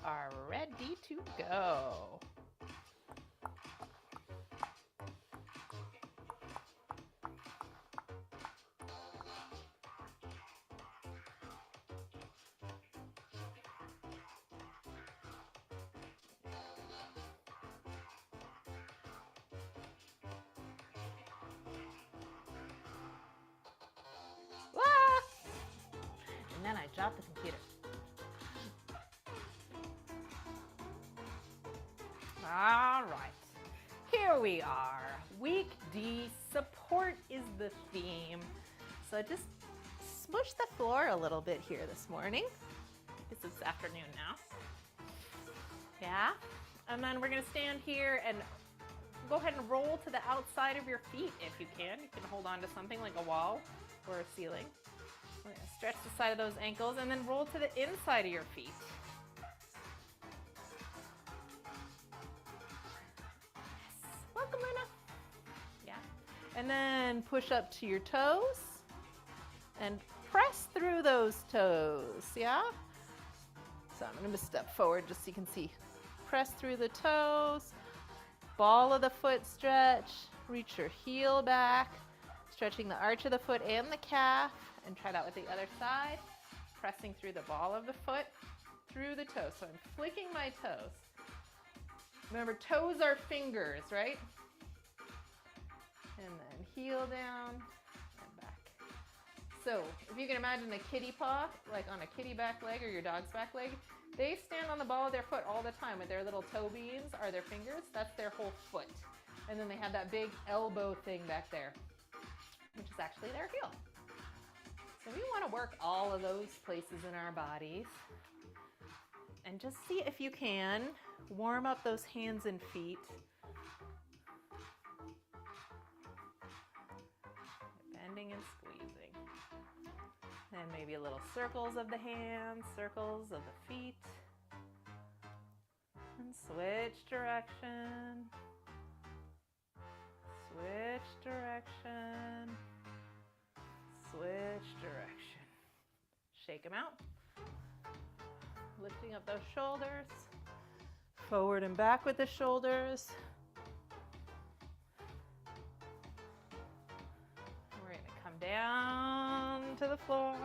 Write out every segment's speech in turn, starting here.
are ready to go. And then I dropped the computer. All right, here we are. Week D, support is the theme. So just smush the floor a little bit here this morning. It's this afternoon now. Yeah, and then we're gonna stand here and go ahead and roll to the outside of your feet if you can. You can hold on to something like a wall or a ceiling. We're gonna stretch the side of those ankles and then roll to the inside of your feet. Yes, welcome Luna. Yeah, and then push up to your toes and press through those toes, yeah? So I'm gonna step forward just so you can see. Press through the toes, ball of the foot stretch, reach your heel back, stretching the arch of the foot and the calf, and try that with the other side, pressing through the ball of the foot, through the toes. So I'm flicking my toes. Remember, toes are fingers, right? And then heel down and back. So if you can imagine a kitty paw, like on a kitty back leg or your dog's back leg, they stand on the ball of their foot all the time with their little toe beans are their fingers. That's their whole foot. And then they have that big elbow thing back there, which is actually their heel. So we want to work all of those places in our bodies. And just see if you can warm up those hands and feet. Bending and squeezing. And maybe a little circles of the hands, circles of the feet. And switch direction. Switch direction. Switch direction. Shake them out. Lifting up those shoulders. Forward and back with the shoulders. We're going to come down to the floor.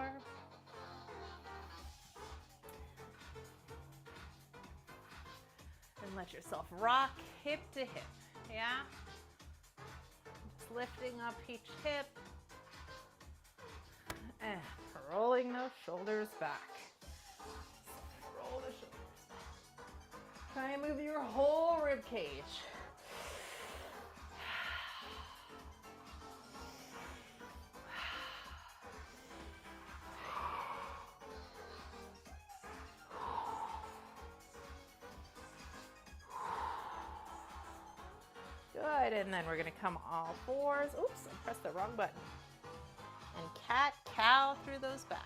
And let yourself rock hip to hip. Yeah? Just lifting up each hip. And rolling those shoulders back. Roll the shoulders back. Try and move your whole rib cage. Good, and then we're gonna come all fours. Oops, I pressed the wrong button. And cat, cow through those backs.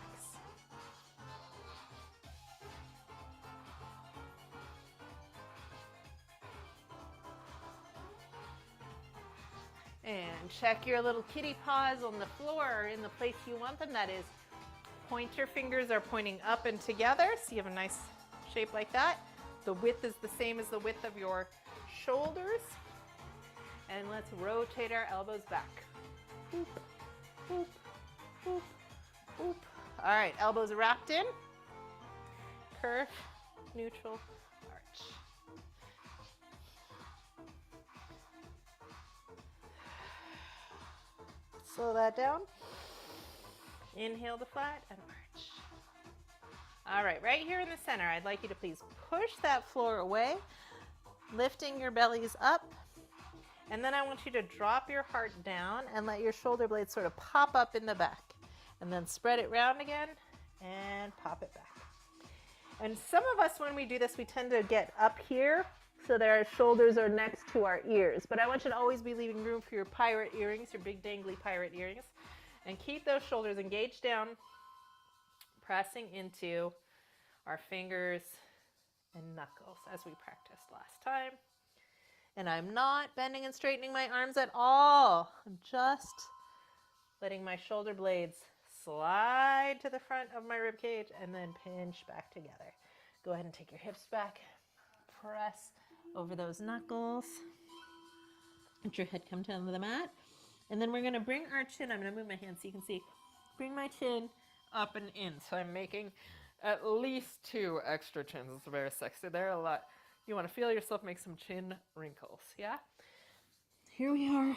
And check your little kitty paws on the floor in the place you want them. That is, pointer fingers are pointing up and together, so you have a nice shape like that. The width is the same as the width of your shoulders. And let's rotate our elbows back. Boop, boop, boop, boop. All right, elbows wrapped in. Curve, neutral, arch. Slow that down. Inhale to flat and arch. All right, right here in the center, I'd like you to please push that floor away, lifting your bellies up. And then I want you to drop your heart down and let your shoulder blades sort of pop up in the back. And then spread it round again and pop it back. And some of us, when we do this, we tend to get up here so that our shoulders are next to our ears. But I want you to always be leaving room for your pirate earrings, your big dangly pirate earrings. And keep those shoulders engaged down, pressing into our fingers and knuckles as we practiced last time. And I'm not bending and straightening my arms at all. I'm just letting my shoulder blades slide to the front of my rib cage and then pinch back together. Go ahead and take your hips back. Press over those knuckles. Let your head come down to the mat. And then we're going to bring our chin. I'm going to move my hand so you can see. Bring my chin up and in. So I'm making at least 2 extra chins. It's very sexy. There a lot. You want to feel yourself make some chin wrinkles. Yeah? Here we are.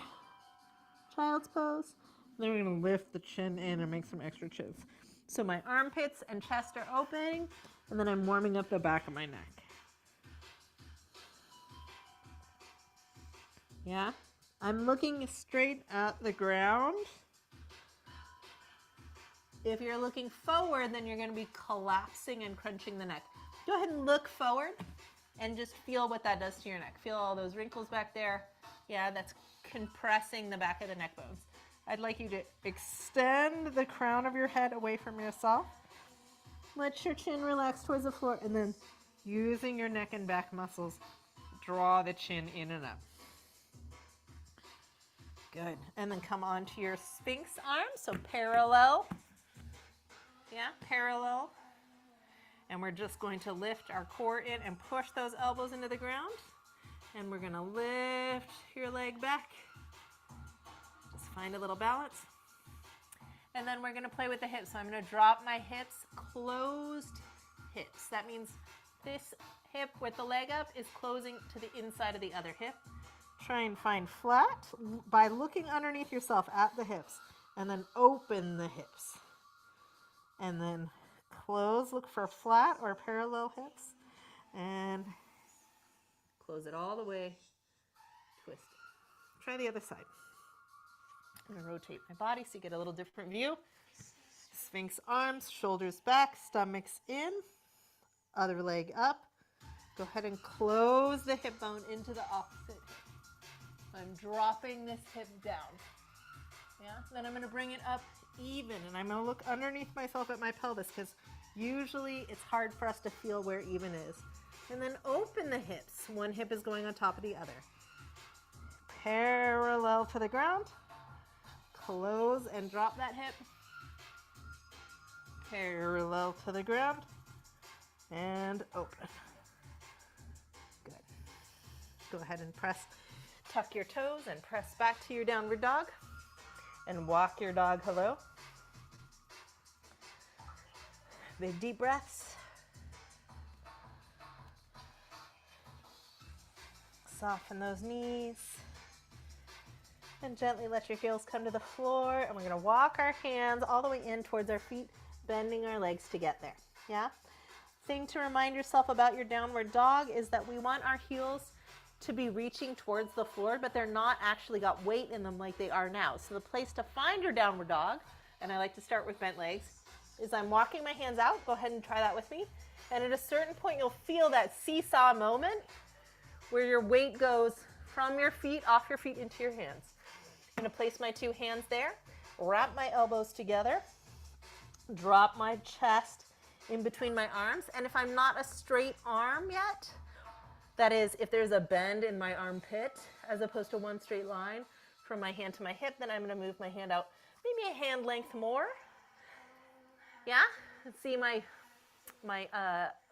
Child's pose. Then we're going to lift the chin in and make some extra chins. So my armpits and chest are opening. And then I'm warming up the back of my neck. Yeah? I'm looking straight at the ground. If you're looking forward, then you're going to be collapsing and crunching the neck. Go ahead and look forward and just feel what that does to your neck. Feel all those wrinkles back there. Yeah, that's compressing the back of the neck bones. I'd like you to extend the crown of your head away from yourself. Let your chin relax towards the floor, and then using your neck and back muscles, draw the chin in and up. Good. And then come onto your Sphinx arms, so parallel. Yeah, parallel. And we're just going to lift our core in and push those elbows into the ground. And we're going to lift your leg back. Just find a little balance. And then we're going to play with the hips. So I'm going to drop my hips, closed hips. That means this hip with the leg up is closing to the inside of the other hip. Try and find flat by looking underneath yourself at the hips. And then open the hips. And then close, look for flat or parallel hips. And close it all the way, twist it. Try the other side. I'm going to rotate my body so you get a little different view. Sphinx arms, shoulders back, stomachs in, other leg up. Go ahead and close the hip bone into the opposite hip. I'm dropping this hip down. Yeah, then I'm going to bring it up even, and I'm going to look underneath myself at my pelvis because usually it's hard for us to feel where even is. And then open the hips. One hip is going on top of the other. Parallel to the ground. Close and drop that hip. Parallel to the ground. And open. Good. Go ahead and press. Tuck your toes and press back to your downward dog. And walk your dog hello. Big deep breaths. Soften those knees. And gently let your heels come to the floor. And we're going to walk our hands all the way in towards our feet, bending our legs to get there. Yeah? Thing to remind yourself about your downward dog is that we want our heels to be reaching towards the floor, but they're not actually got weight in them like they are now. So the place to find your downward dog, and I like to start with bent legs, is I'm walking my hands out. Go ahead and try that with me. And at a certain point, you'll feel that seesaw moment where your weight goes from your feet, off your feet, into your hands. I'm going to place my 2 hands there, wrap my elbows together, drop my chest in between my arms. And if I'm not a straight arm yet, that is, if there's a bend in my armpit, as opposed to one straight line from my hand to my hip, then I'm going to move my hand out maybe a hand length more. Yeah? See, my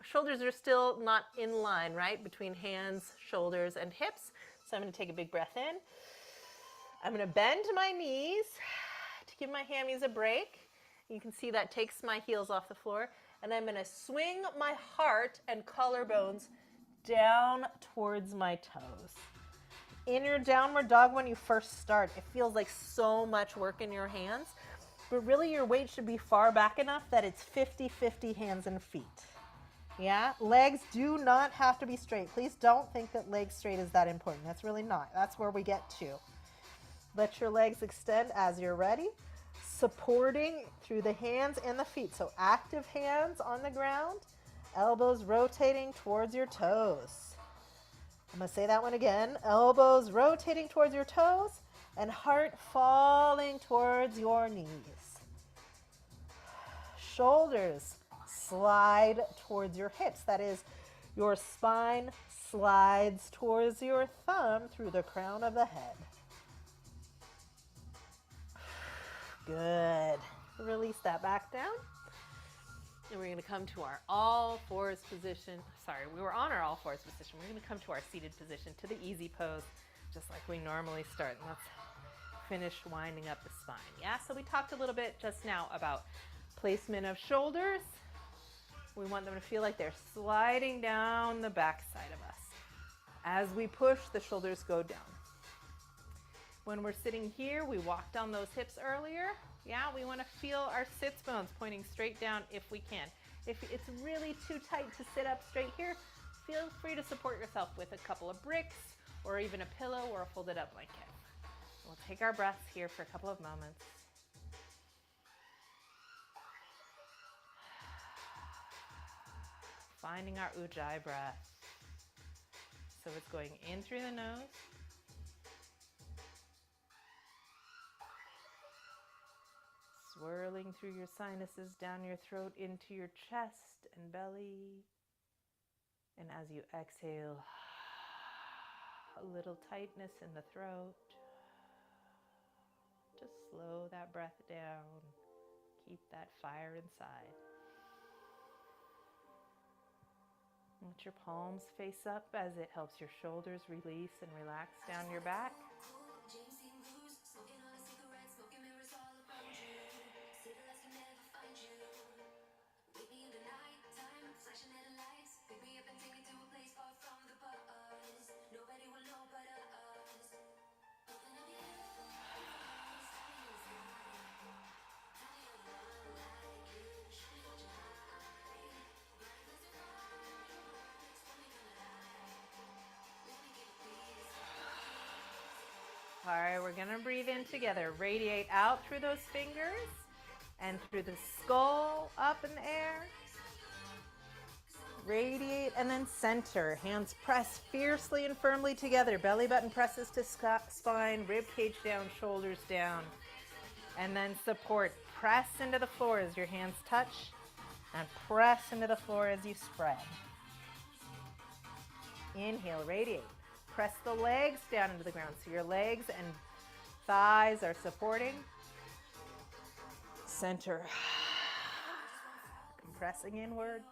shoulders are still not in line, right? Between hands, shoulders, and hips. So I'm going to take a big breath in. I'm going to bend my knees to give my hammies a break. You can see that takes my heels off the floor. And I'm going to swing my heart and collarbones down towards my toes. In your downward dog, when you first start, it feels like so much work in your hands, but really your weight should be far back enough that it's 50-50 hands and feet. Yeah, legs do not have to be straight. Please don't think that legs straight is that important. That's really not. That's where we get to. Let your legs extend as you're ready, supporting through the hands and the feet. So active hands on the ground, elbows rotating towards your toes. I'm going to say that one again. Elbows rotating towards your toes and heart falling towards your knees. Shoulders slide towards your hips. That is, your spine slides towards your thumb through the crown of the head. Good. Release that back down. And we're going to come to our all fours position. Sorry, we were on our all fours position. We're going to come to our seated position, to the easy pose, just like we normally start. And let's finish winding up the spine. Yeah, so we talked a little bit just now about placement of shoulders. We want them to feel like they're sliding down the back side of us. As we push, the shoulders go down. When we're sitting here, we walked down those hips earlier. Yeah, we want to feel our sits bones pointing straight down if we can. If it's really too tight to sit up straight here, feel free to support yourself with a couple of bricks or even a pillow or a folded up blanket. We'll take our breaths here for a couple of moments. Finding our ujjayi breath. So it's going in through the nose. Swirling through your sinuses, down your throat, into your chest and belly. And as you exhale, a little tightness in the throat. Just slow that breath down. Keep that fire inside. Let your palms face up as it helps your shoulders release and relax down your back. All right, we're gonna breathe in together. Radiate out through those fingers and through the skull, up in the air. Radiate and then center. Hands press fiercely and firmly together. Belly button presses to spine, rib cage down, shoulders down. And then support. Press into the floor as your hands touch and press into the floor as you spread. Inhale, radiate. Press the legs down into the ground so your legs and thighs are supporting. Center. Compressing inward.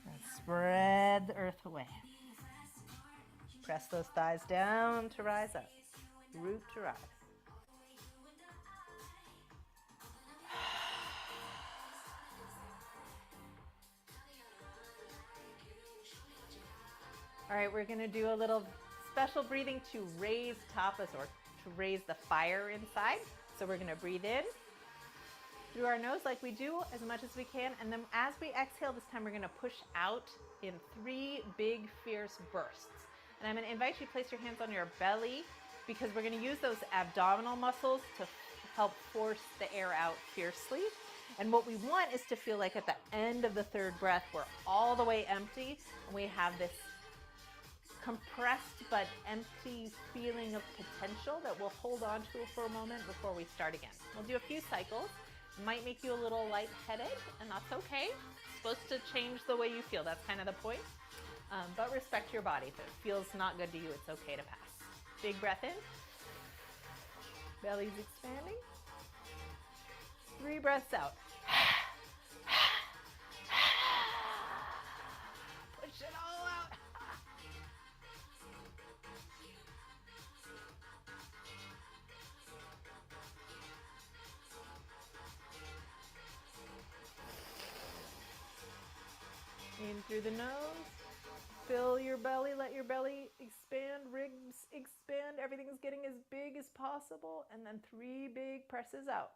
And spread the earth away. Press those thighs down to rise up. Root to rise. All right, we're going to do a little special breathing to raise tapas, or to raise the fire inside. So we're going to breathe in through our nose like we do as much as we can. And then as we exhale this time, we're going to push out in 3 big, fierce bursts. And I'm going to invite you to place your hands on your belly because we're going to use those abdominal muscles to help force the air out fiercely. And what we want is to feel like at the end of the 3rd breath, we're all the way empty and we have this compressed but empty feeling of potential that we'll hold on to for a moment before we start again. We'll do a few cycles. It might make you a little lightheaded, and that's okay. It's supposed to change the way you feel. That's kind of the point. But respect your body. If it feels not good to you, it's okay to pass. Big breath in. Belly's expanding. 3 breaths out. Push it all out. In through the nose, fill your belly, let your belly expand, ribs expand, everything's getting as big as possible, and then 3 big presses out.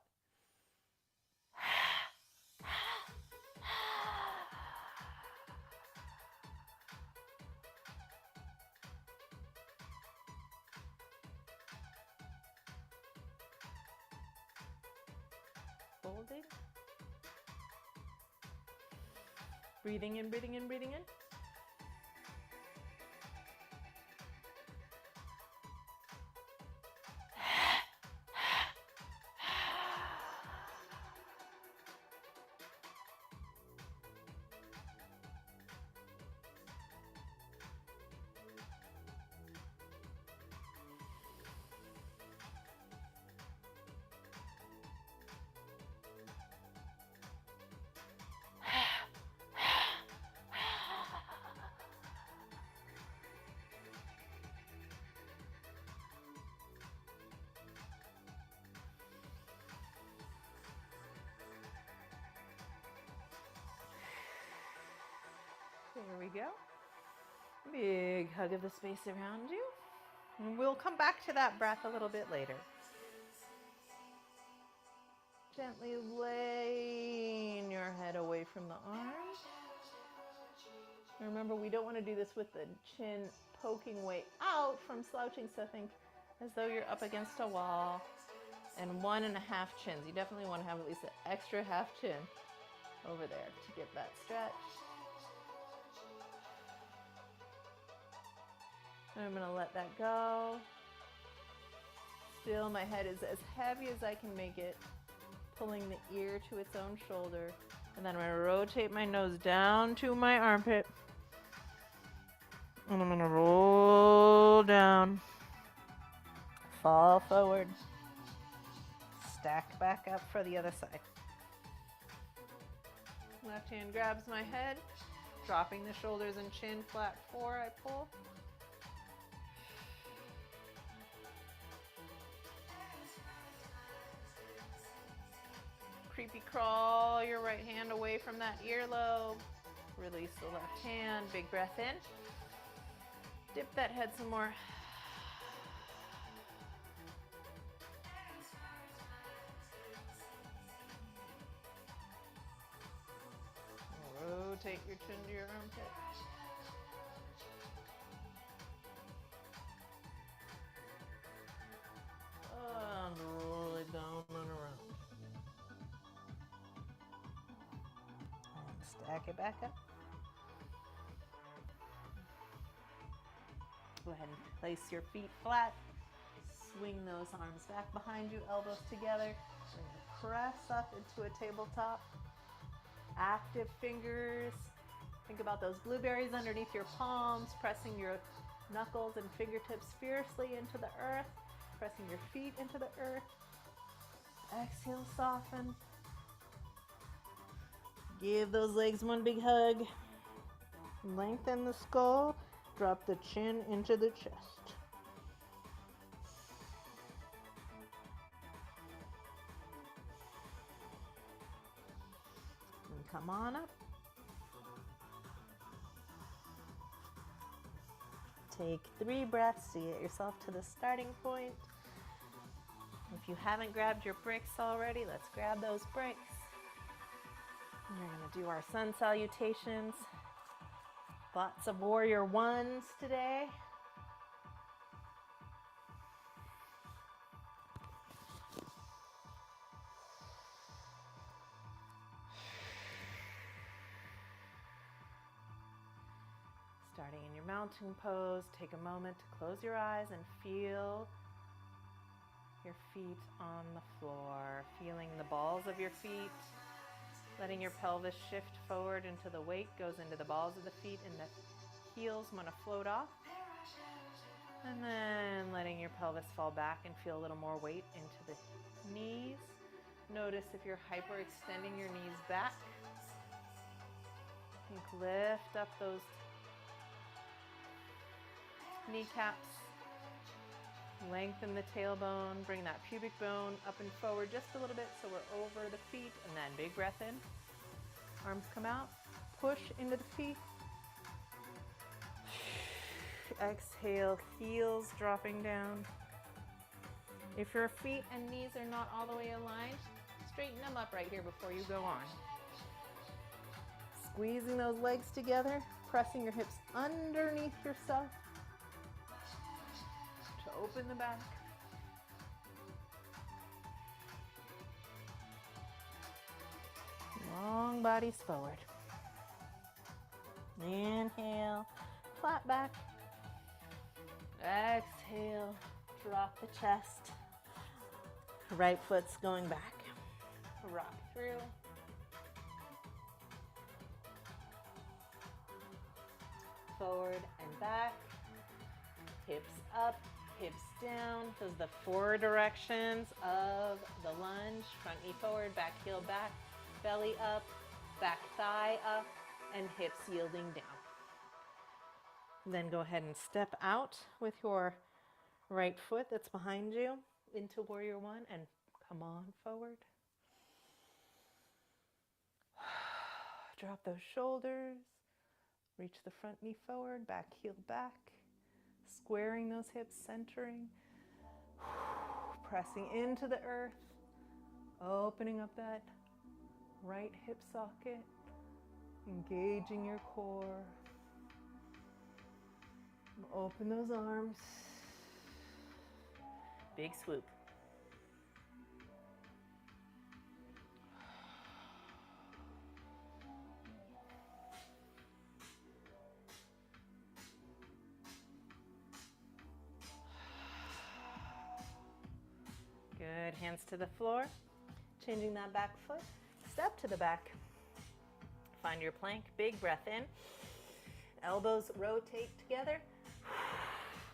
Holding. Breathing in, breathing in, breathing in. There we go. Big hug of the space around you. And we'll come back to that breath a little bit later. Gently laying your head away from the arms. Remember, we don't want to do this with the chin poking way out from slouching, so think as though you're up against a wall. And 1.5 chins. You definitely want to have at least an extra half chin over there to get that stretch. And I'm going to let that go. Still, my head is as heavy as I can make it, pulling the ear to its own shoulder. And then I'm going to rotate my nose down to my armpit. And I'm going to roll down, fall forward, stack back up for the other side. Left hand grabs my head, dropping the shoulders and chin flat 4, I pull. Creepy crawl your right hand away from that earlobe. Release the left hand, big breath in. Dip that head some more. Rotate your chin to your armpit. And roll it down and around. And stack it back up. Go ahead and place your feet flat. Swing those arms back behind you, elbows together. Bring the press up into a tabletop. Active fingers. Think about those blueberries underneath your palms, pressing your knuckles and fingertips fiercely into the earth, pressing your feet into the earth. Exhale, soften. Give those legs one big hug. Lengthen the skull. Drop the chin into the chest. And come on up. Take 3 breaths to get yourself to the starting point. If you haven't grabbed your bricks already, let's grab those bricks. And we're going to do our sun salutations. Lots of warrior ones today. Starting in your mountain pose, take a moment to close your eyes and feel your feet on the floor, feeling the balls of your feet, letting your pelvis shift forward into the weight goes into the balls of the feet and the heels want to float off. And then letting your pelvis fall back and feel a little more weight into the knees. Notice if you're hyperextending your knees back. Lift up those kneecaps. Lengthen the tailbone, bring that pubic bone up and forward just a little bit so we're over the feet, and then big breath in. Arms come out, push into the feet. Exhale, heels dropping down. If your feet and knees are not all the way aligned, straighten them up right here before you go on. Squeezing those legs together, pressing your hips underneath yourself. Open the back. Long bodies forward. Inhale, flat back. Exhale, drop the chest. Right foot's going back. Rock through. Forward and back. Hips up. Hips down. Those are the 4 directions of the lunge. Front knee forward, back heel back, belly up, back thigh up, and hips yielding down. Then go ahead and step out with your right foot that's behind you into warrior one and come on forward. Drop those shoulders, Reach the front knee forward, back heel back, squaring those hips, centering, pressing into the earth, opening up that right hip socket, engaging your core. Open those arms. Big swoop. Good, hands to the floor. Changing that back foot, step to the back. Find your plank, big breath in. Elbows rotate together.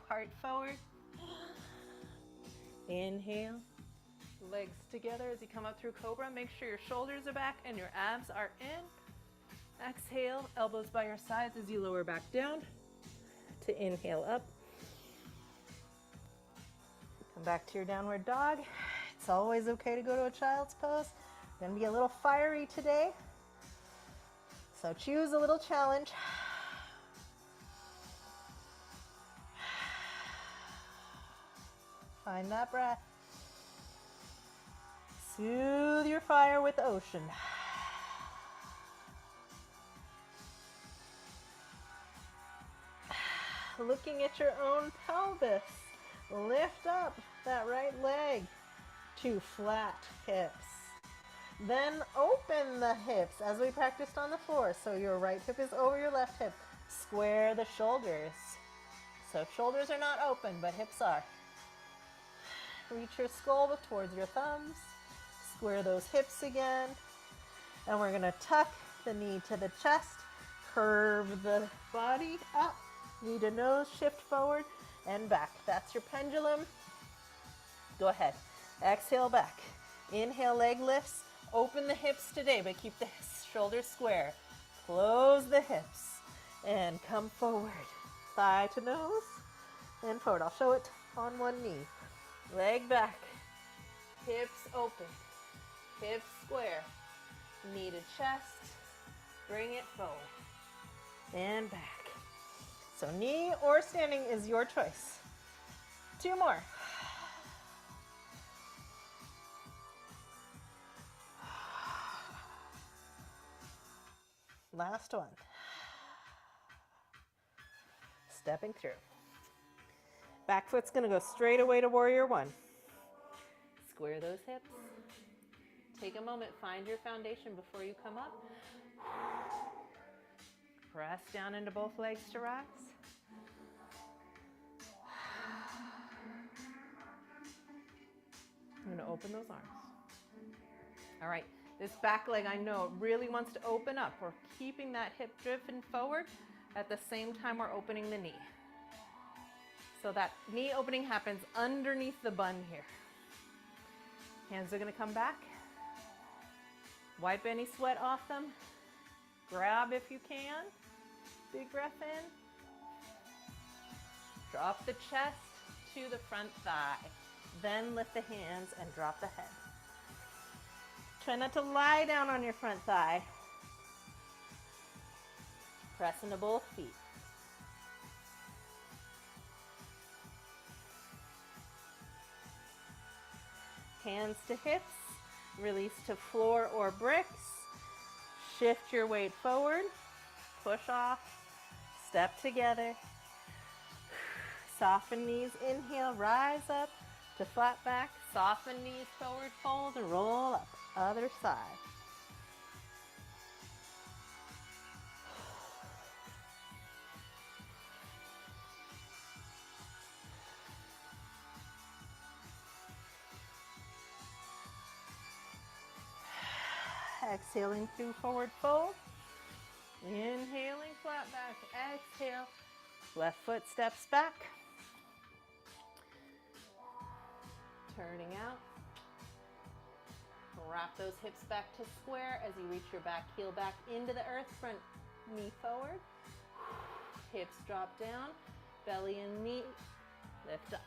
Heart forward. Inhale. Legs together as you come up through cobra. Make sure your shoulders are back and your abs are in. Exhale, elbows by your sides as you lower back down to inhale up. Come back to your downward dog. It's always okay to go to a child's pose. Gonna be a little fiery today, so choose a little challenge. Find that breath. Soothe your fire with the ocean. Looking at your own pelvis. Lift up that right leg to flat hips. Then open the hips as we practiced on the floor. So your right hip is over your left hip. Square the shoulders. So shoulders are not open, but hips are. Reach your skull towards your thumbs. Square those hips again. And we're gonna tuck the knee to the chest. Curve the body up. Knee to nose, shift forward and back. That's your pendulum. Go ahead. Exhale back. Inhale, leg lifts. Open the hips today, but keep the shoulders square. Close the hips and come forward. Thigh to nose and forward. I'll show it on one knee. Leg back. Hips open. Hips square. Knee to chest. Bring it forward and back. So knee or standing is your choice. 2 more. Last one. Stepping through. Back foot's gonna go straight away to warrior one. Square those hips. Take a moment, find your foundation before you come up. Press down into both legs to rise. I'm gonna open those arms. All right, this back leg, I know it really wants to open up. We're keeping that hip driven forward. At the same time, we're opening the knee. So that knee opening happens underneath the bun here. Hands are gonna come back. Wipe any sweat off them. Grab if you can. Big breath in. Drop the chest to the front thigh. Then lift the hands and drop the head. Try not to lie down on your front thigh. Press into both feet. Hands to hips. Release to floor or bricks. Shift your weight forward. Push off. Step together. Soften knees. Inhale, rise up to flat back. Soften knees, forward fold, and roll up. Other side. Exhaling through forward fold. Inhaling, flat back. Exhale. Left foot steps back. Turning out. Wrap those hips back to square as you reach your back heel back into the earth. Front knee forward. Hips drop down. Belly and knee lift up.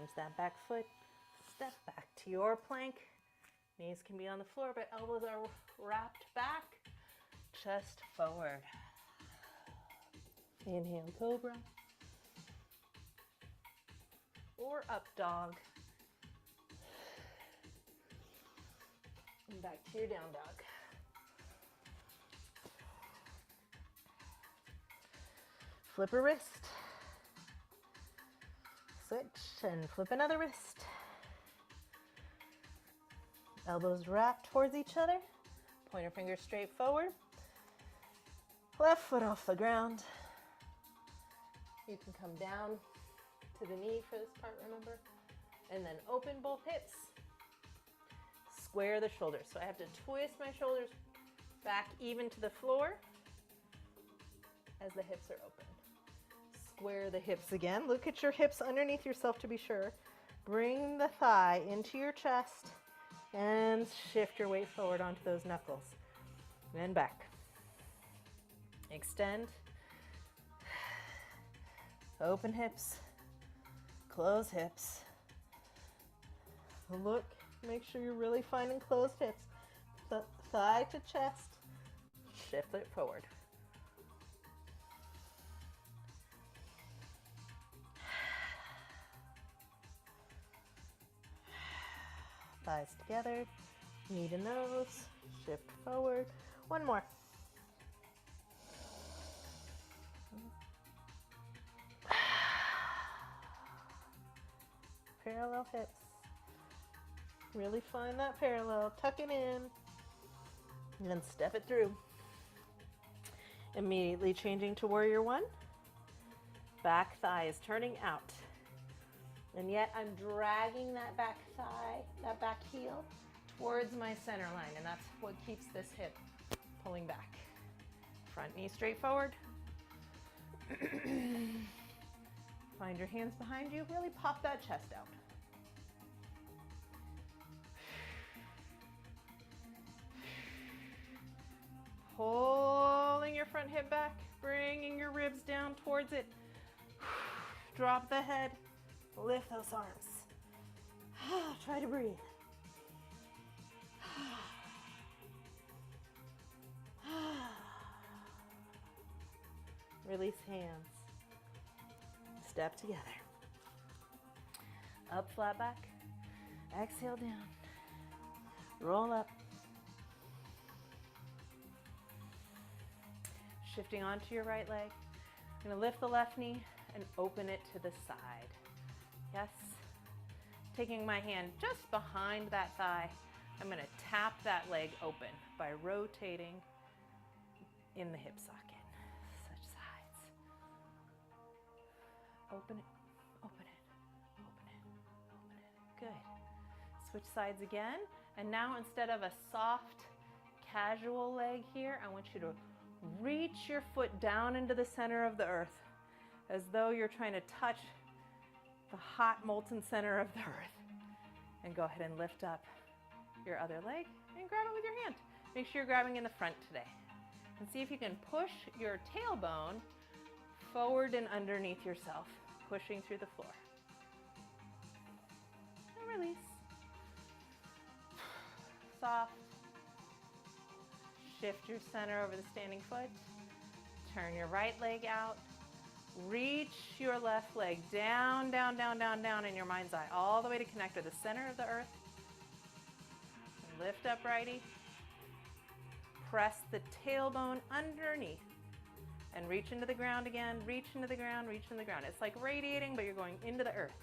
use that back foot. Step back to your plank. Knees can be on the floor, but elbows are wrapped back. Chest forward. Inhale, cobra. Or up dog. And back to your down dog. Flip a wrist. Switch and flip another wrist. Elbows wrapped towards each other. Pointer finger straight forward. Left foot off the ground. You can come down to the knee for this part, remember? And then open both hips. Square the shoulders. So I have to twist my shoulders back even to the floor as the hips are open. Square the hips again. Look at your hips underneath yourself to be sure. Bring the thigh into your chest and shift your weight forward onto those knuckles. And back. Extend. Open hips. Close hips. Look, make sure you're really finding closed hips. Thigh to chest. Shift it forward. Thighs together, knee to nose, shift forward. One more. Parallel hips. Really find that parallel, tuck it in, and then step it through. Immediately changing to warrior one. Back thigh is turning out. And yet I'm dragging that back thigh, that back heel towards my center line, and that's what keeps this hip pulling back. Front knee straight forward. Find your hands behind you, really pop that chest out. Pulling your front hip back, bringing your ribs down towards it. Drop the head. Lift those arms. Try to breathe. Release hands. Step together. Up, flat back. Exhale down. Roll up. Shifting onto your right leg. I'm going to lift the left knee and open it to the side. Yes. Taking my hand just behind that thigh, I'm going to tap that leg open by rotating in the hip socket. Switch sides. Open it, open it, open it, open it. Good. Switch sides again. And now instead of a soft, casual leg here, I want you to reach your foot down into the center of the earth as though you're trying to touch the hot molten center of the earth. And go ahead and lift up your other leg and grab it with your hand. Make sure you're grabbing in the front today. And see if you can push your tailbone forward and underneath yourself, pushing through the floor. And release. Soft. Shift your center over the standing foot. Turn your right leg out. Reach your left leg down, down, down, down, down in your mind's eye, all the way to connect with the center of the earth. Lift up righty. Press the tailbone underneath and reach into the ground again, reach into the ground, reach into the ground. It's like radiating, but you're going into the earth.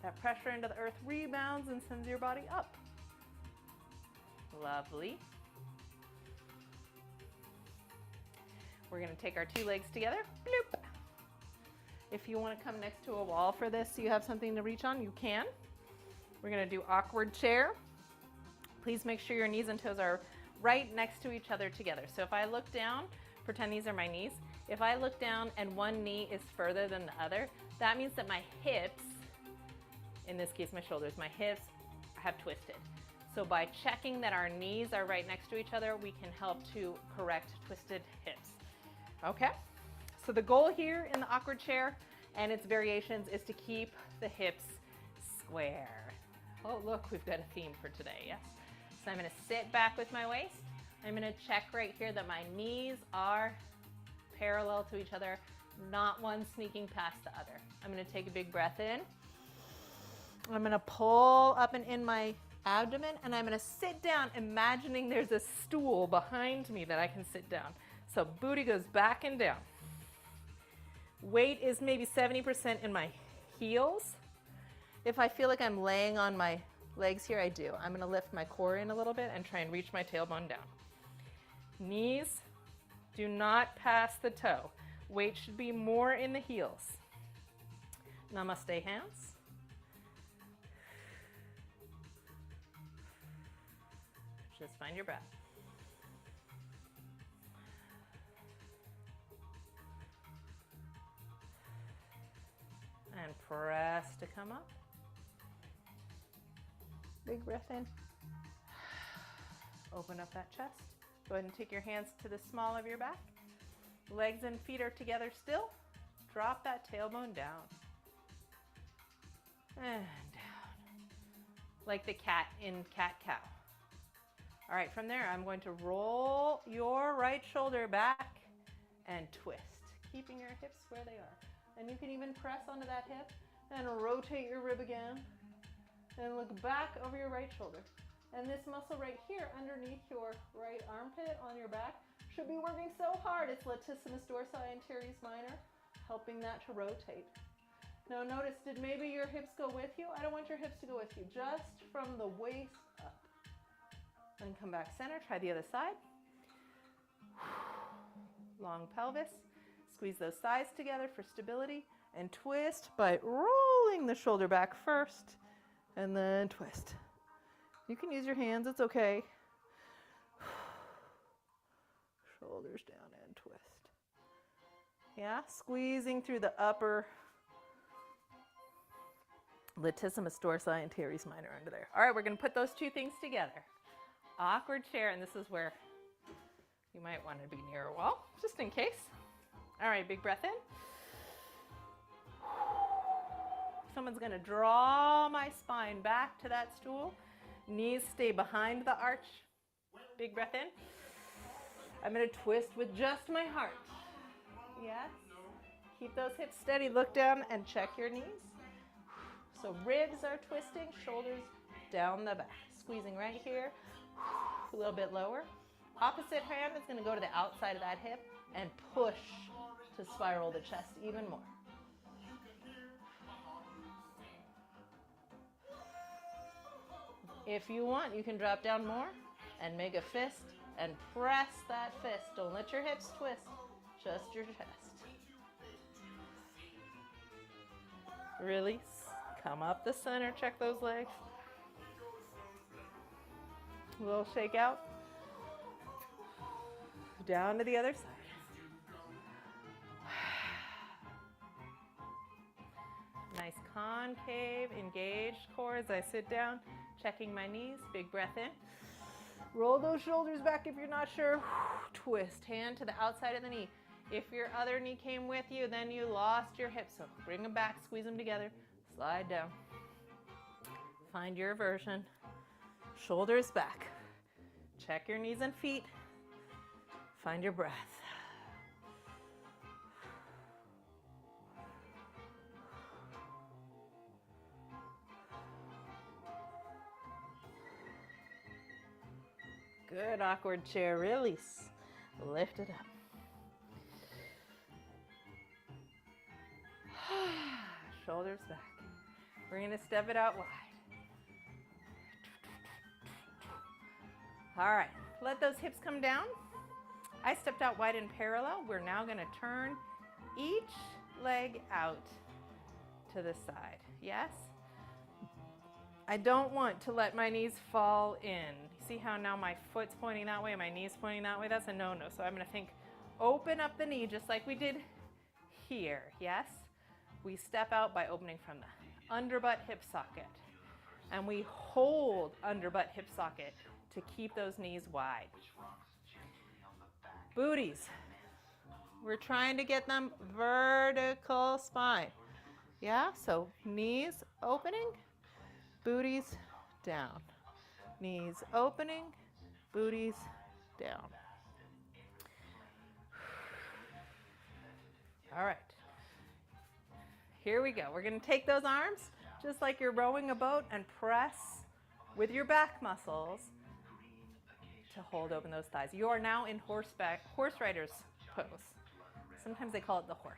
That pressure into the earth rebounds and sends your body up. Lovely. We're going to take our two legs together. Bloop. If you want to come next to a wall for this so you have something to reach on, you can. We're going to do awkward chair. Please make sure your knees and toes are right next to each other together. So if I look down, pretend these are my knees. If I look down and one knee is further than the other, that means that my hips, in this case my shoulders, my hips have twisted. So by checking that our knees are right next to each other, we can help to correct twisted hips. Okay? So the goal here in the awkward chair and its variations is to keep the hips square. Oh, look, we've got a theme for today, yes? So I'm gonna sit back with my waist. I'm gonna check right here that my knees are parallel to each other, not one sneaking past the other. I'm gonna take a big breath in. I'm gonna pull up and in my abdomen, and I'm gonna sit down, imagining there's a stool behind me that I can sit down. So booty goes back and down. Weight is maybe 70% in my heels. If I feel like I'm laying on my legs here, I do. I'm gonna lift my core in a little bit and try and reach my tailbone down. Knees do not pass the toe. Weight should be more in the heels. Namaste hands. Just find your breath. And press to come up. Big breath in. Open up that chest. Go ahead and take your hands to the small of your back. Legs and feet are together still. Drop that tailbone down. And down. Like the cat in cat-cow. All right, from there, I'm going to roll your right shoulder back and twist, keeping your hips where they are. And you can even press onto that hip and rotate your rib again and look back over your right shoulder. And this muscle right here underneath your right armpit on your back should be working so hard. It's latissimus dorsi and teres minor, helping that to rotate. Now notice, did maybe your hips go with you? I don't want your hips to go with you, just from the waist up. And come back center, try the other side. Long pelvis, squeeze those thighs together for stability, and twist by rolling the shoulder back first, and then twist. You can use your hands, it's okay. Shoulders down and twist. Yeah, squeezing through the upper latissimus dorsi and teres minor under there. All right, we're gonna put those two things together. Awkward chair, and this is where you might want to be near a wall, just in case. All right, big breath in. Someone's gonna draw my spine back to that stool. Knees stay behind the arch. Big breath in. I'm gonna twist with just my heart. Yes. Keep those hips steady, look down and check your knees. So ribs are twisting, shoulders down the back. Squeezing right here, a little bit lower. Opposite hand is gonna go to the outside of that hip and push to spiral the chest even more. If you want, you can drop down more and make a fist and press that fist. Don't let your hips twist, just your chest. Release, come up the center, check those legs. A little shake out. Down to the other side. Nice concave, engaged core as I sit down, checking my knees, big breath in. Roll those shoulders back if you're not sure. Twist, hand to the outside of the knee. If your other knee came with you, then you lost your hips, so bring them back, squeeze them together, slide down. Find your version. Shoulders back. Check your knees and feet. Find your breath. Good, awkward chair, release. Lift it up. Shoulders back. We're gonna step it out wide. All right, let those hips come down. I stepped out wide and parallel. We're now gonna turn each leg out to the side. Yes? I don't want to let my knees fall in. See how now my foot's pointing that way and my knee's pointing that way? That's a no-no. So I'm gonna think, open up the knee just like we did here, yes? We step out by opening from the underbutt hip socket. And we hold underbutt hip socket to keep those knees wide. Booties. We're trying to get them vertical spine. Yeah, so knees opening, booties down. Knees opening, booties down. All right. Here we go. We're going to take those arms, just like you're rowing a boat, and press with your back muscles to hold open those thighs. You are now in horse rider's pose. Sometimes they call it the horse.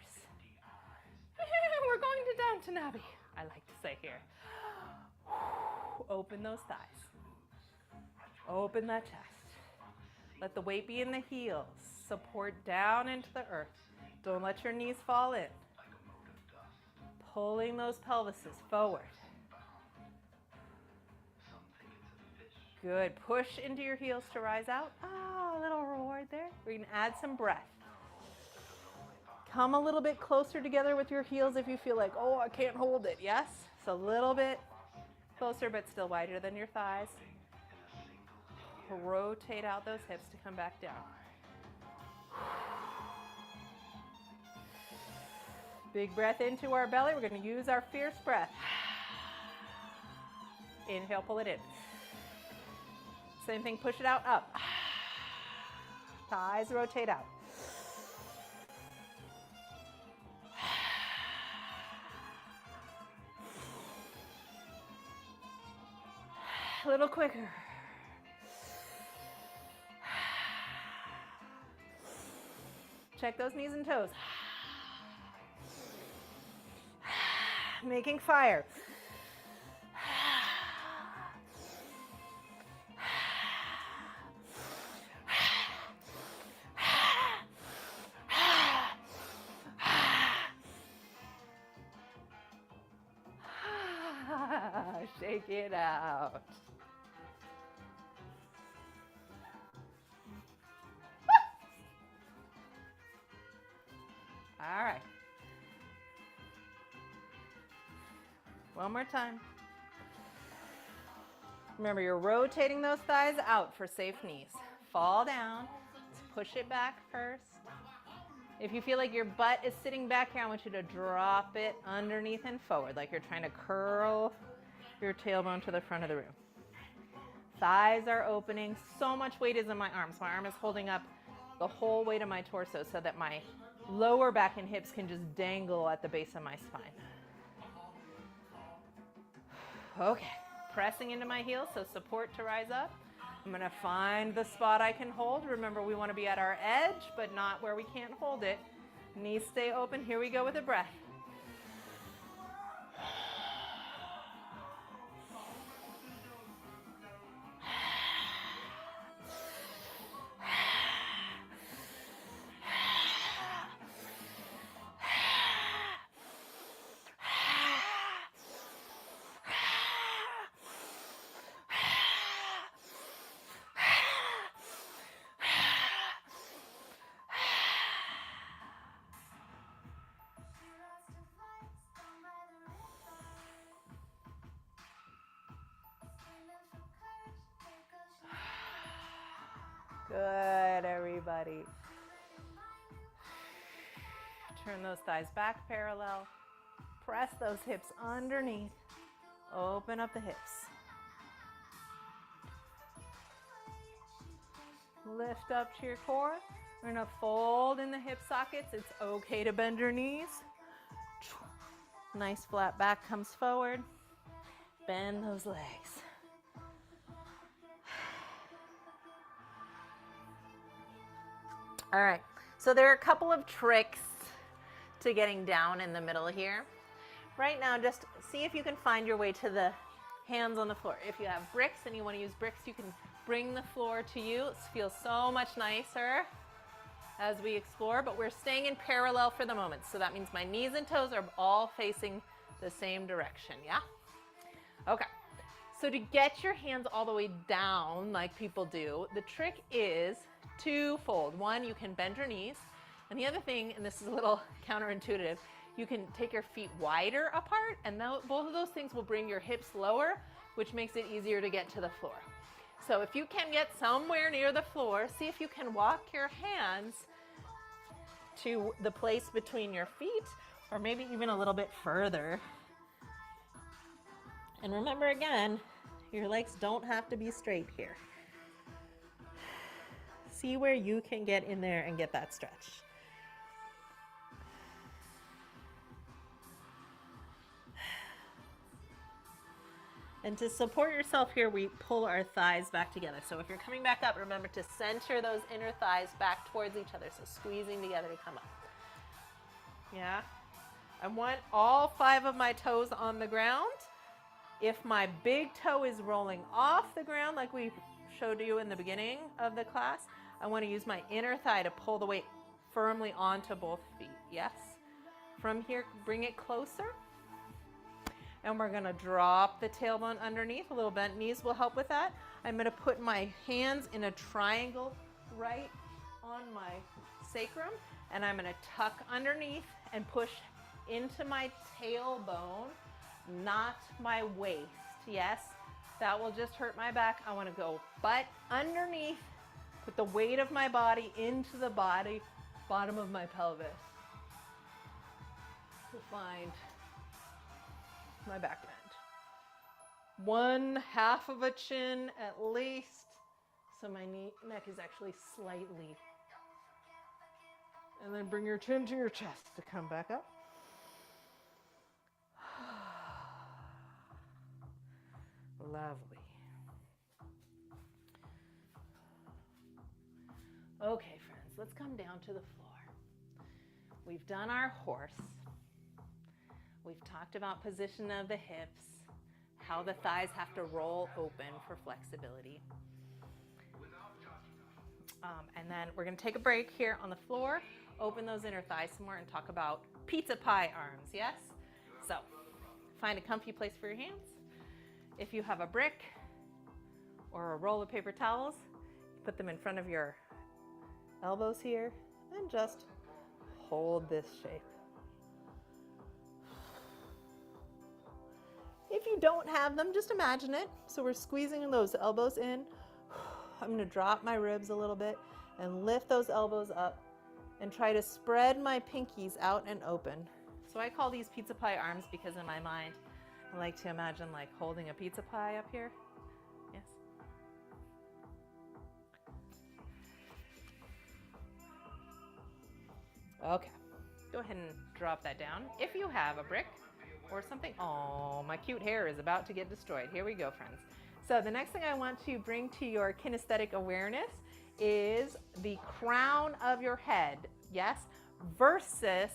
We're going to down to Nabi, I like to say here. Open those thighs. Open that chest. Let the weight be in the heels. Support down into the earth. Don't let your knees fall in. Pulling those pelvises forward. Good. Push into your heels to rise out. Ah, a little reward there. We're going to add some breath. Come a little bit closer together with your heels if you feel like, oh, I can't hold it. Yes? So a little bit closer, but still wider than your thighs. Rotate out those hips to come back down. Big breath into our belly. We're going to use our fierce breath. Inhale, pull it in. Same thing, push it out, up. Thighs rotate out. A little quicker. Check those knees and toes. Making fire. Shake it out. All right. One more time. Remember, you're rotating those thighs out for safe knees. Fall down. Push it back first. If you feel like your butt is sitting back here, I want you to drop it underneath and forward, like you're trying to curl your tailbone to the front of the room. Thighs are opening. So much weight is in my arms. My arm is holding up the whole weight of my torso so that my lower back and hips can just dangle at the base of my spine. Okay, pressing into my heels, so support to rise up. I'm gonna find the spot I can hold. Remember, we wanna be at our edge, but not where we can't hold it. Knees stay open. Here we go with a breath. Good, everybody. Turn those thighs back parallel. Press those hips underneath. Open up the hips. Lift up to your core. We're going to fold in the hip sockets. It's okay to bend your knees. Nice flat back comes forward. Bend those legs. All right, so there are a couple of tricks to getting down in the middle here. Right now, just see if you can find your way to the hands on the floor. If you have bricks and you want to use bricks, you can bring the floor to you. It feels so much nicer as we explore, but we're staying in parallel for the moment. So that means my knees and toes are all facing the same direction, yeah? Okay, so to get your hands all the way down like people do, the trick is twofold. One, you can bend your knees, and the other thing, and this is a little counterintuitive, you can take your feet wider apart, and both of those things will bring your hips lower, which makes it easier to get to the floor. So if you can get somewhere near the floor, see if you can walk your hands to the place between your feet, or maybe even a little bit further. And remember again, your legs don't have to be straight here. See where you can get in there and get that stretch. And to support yourself here, we pull our thighs back together. So if you're coming back up, remember to center those inner thighs back towards each other. So squeezing together to come up. Yeah. I want all 5 of my toes on the ground. If my big toe is rolling off the ground, like we showed you in the beginning of the class, I want to use my inner thigh to pull the weight firmly onto both feet. Yes. From here, bring it closer. And we're going to drop the tailbone underneath. A little bent knees will help with that. I'm going to put my hands in a triangle right on my sacrum. And I'm going to tuck underneath and push into my tailbone, not my waist. Yes, that will just hurt my back. I want to go butt underneath, put the weight of my body into the bottom of my pelvis to find my back bend. 1/2 of a chin at least, so my neck is actually slightly. And then bring your chin to your chest to come back up. Lovely. Okay, friends, let's come down to the floor. We've done our horse. We've talked about position of the hips, how the thighs have to roll open for flexibility. And then we're going to take a break here on the floor, open those inner thighs some more, and talk about pizza pie arms, yes? So find a comfy place for your hands. If you have a brick or a roll of paper towels, put them in front of your elbows here and just hold this shape. If you don't have them, just imagine it. So we're squeezing those elbows in. I'm going to drop my ribs a little bit and lift those elbows up and try to spread my pinkies out and open. So I call these pizza pie arms because in my mind, I like to imagine like holding a pizza pie up here. Yes. Okay. Go ahead and drop that down. If you have a brick or something, oh, my cute hair is about to get destroyed. Here we go, friends. So the next thing I want to bring to your kinesthetic awareness is the crown of your head, yes, versus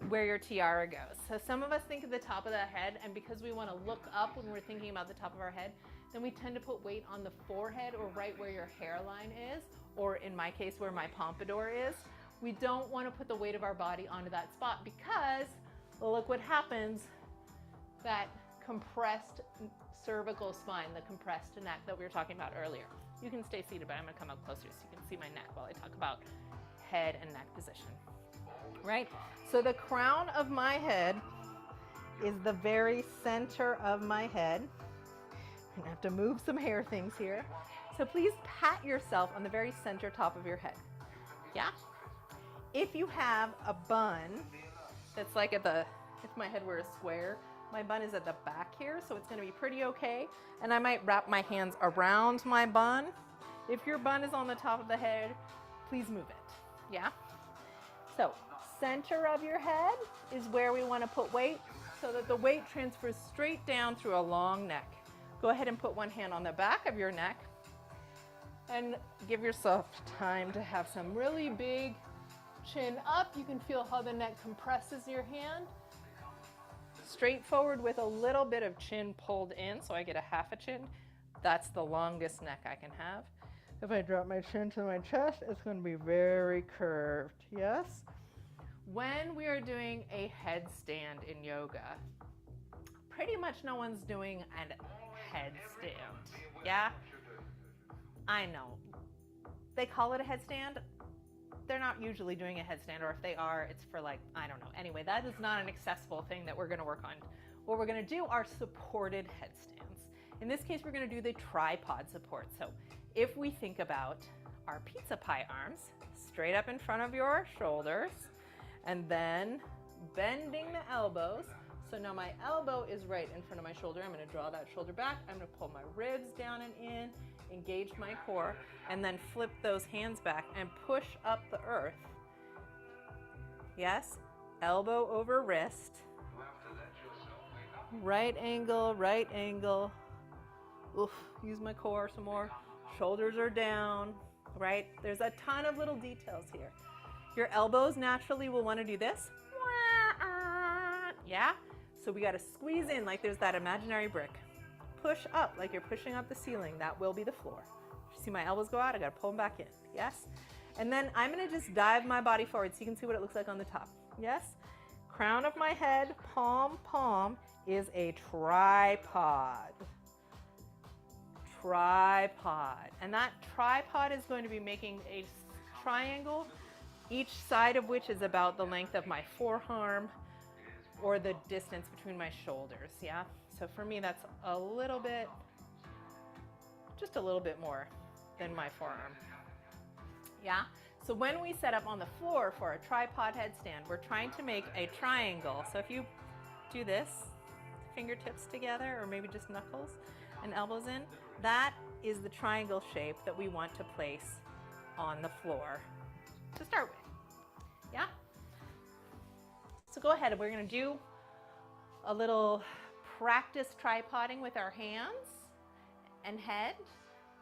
where your tiara goes. So some of us think of the top of the head, and because we want to look up when we're thinking about the top of our head, then we tend to put weight on the forehead or right where your hairline is, or in my case, where my pompadour is. We don't want to put the weight of our body onto that spot because, well, look what happens, that compressed cervical spine, the compressed neck that we were talking about earlier. You can stay seated, but I'm going to come up closer so you can see my neck while I talk about head and neck position. Right? So the crown of my head is the very center of my head. I'm going to have to move some hair things here. So please pat yourself on the very center top of your head. Yeah? If you have a bun that's like at the, if my head were a square, my bun is at the back here, so it's going to be pretty okay. And I might wrap my hands around my bun. If your bun is on the top of the head, please move it. Yeah? So center of your head is where we want to put weight so that the weight transfers straight down through a long neck. Go ahead and put one hand on the back of your neck and give yourself time to have some really big chin up. You can feel how the neck compresses your hand. Straight forward with a little bit of chin pulled in, so I get a half a chin. That's the longest neck I can have. If I drop my chin to my chest, it's going to be very curved. Yes? When we are doing a headstand in yoga, pretty much no one's doing a headstand. Yeah? I know. They call it a headstand. They're not usually doing a headstand, or if they are, it's for like, I don't know. Anyway, that is not an accessible thing that we're going to work on. What we're going to do are supported headstands. In this case, we're going to do the tripod support. So if we think about our pizza pie arms, straight up in front of your shoulders, and then bending the elbows So now my elbow is right in front of my shoulder. I'm going to draw that shoulder back. I'm going to pull my ribs down and in, engage my core, and then flip those hands back and push up the earth. Yes, elbow over wrist. Right angle, right angle. Oof, use my core some more. Shoulders are down, right? There's a ton of little details here. Your elbows naturally will want to do this. Yeah? So we got to squeeze in like there's that imaginary brick. Push up like you're pushing up the ceiling. That will be the floor. See my elbows go out? I got to pull them back in. Yes? And then I'm going to just dive my body forward so you can see what it looks like on the top. Yes? Crown of my head, palm, palm is a tripod. Tripod. And that tripod is going to be making a triangle, each side of which is about the length of my forearm or the distance between my shoulders, yeah? So for me, that's a little bit, just a little bit more than my forearm, yeah? So when we set up on the floor for a tripod headstand, we're trying to make a triangle. So if you do this, fingertips together, or maybe just knuckles and elbows in, that is the triangle shape that we want to place on the floor to start with, yeah? So go ahead, we're gonna do a little practice tripoding with our hands and head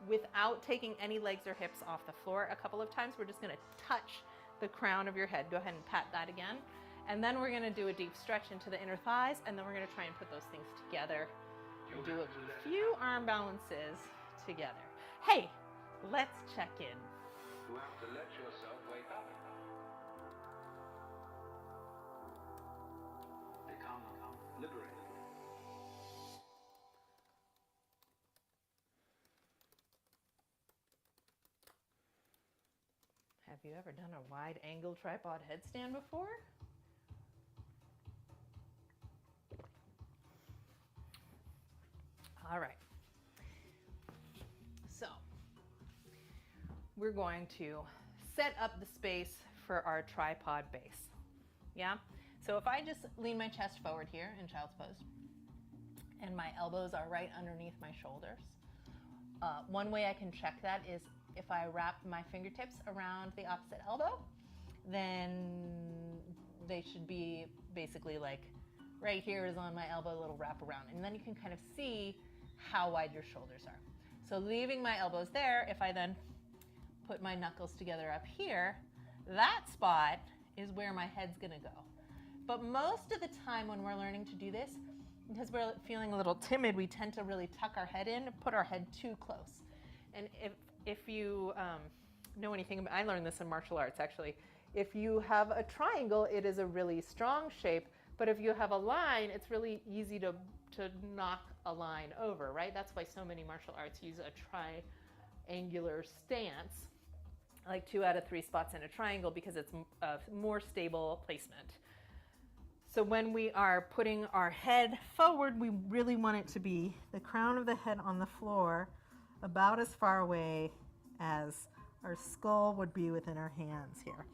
without taking any legs or hips off the floor. A couple of times, we're just gonna touch the crown of your head. Go ahead and pat that again. And then we're gonna do a deep stretch into the inner thighs, and then we're gonna try and put those things together and do a few arm balances together. Hey, let's check in. You have to let yourself wake up. Become liberated. Have you ever done a wide angle tripod headstand before? All right. So we're going to set up the space for our tripod base. Yeah? So if I just lean my chest forward here in child's pose, and my elbows are right underneath my shoulders, one way I can check that is if I wrap my fingertips around the opposite elbow, then they should be basically like right here is on my elbow, a little wrap around. And then you can kind of see how wide your shoulders are. So leaving my elbows there, if I then put my knuckles together up here, that spot is where my head's gonna go. But most of the time when we're learning to do this, because we're feeling a little timid, we tend to really tuck our head in and put our head too close. And if you know anything about, I learned this in martial arts actually, if you have a triangle, it is a really strong shape, but if you have a line, it's really easy to knock a line over, right? That's why so many martial arts use a triangular stance, like 2 out of 3 spots in a triangle, because it's a more stable placement. So when we are putting our head forward, we really want it to be the crown of the head on the floor, about as far away as our skull would be within our hands here.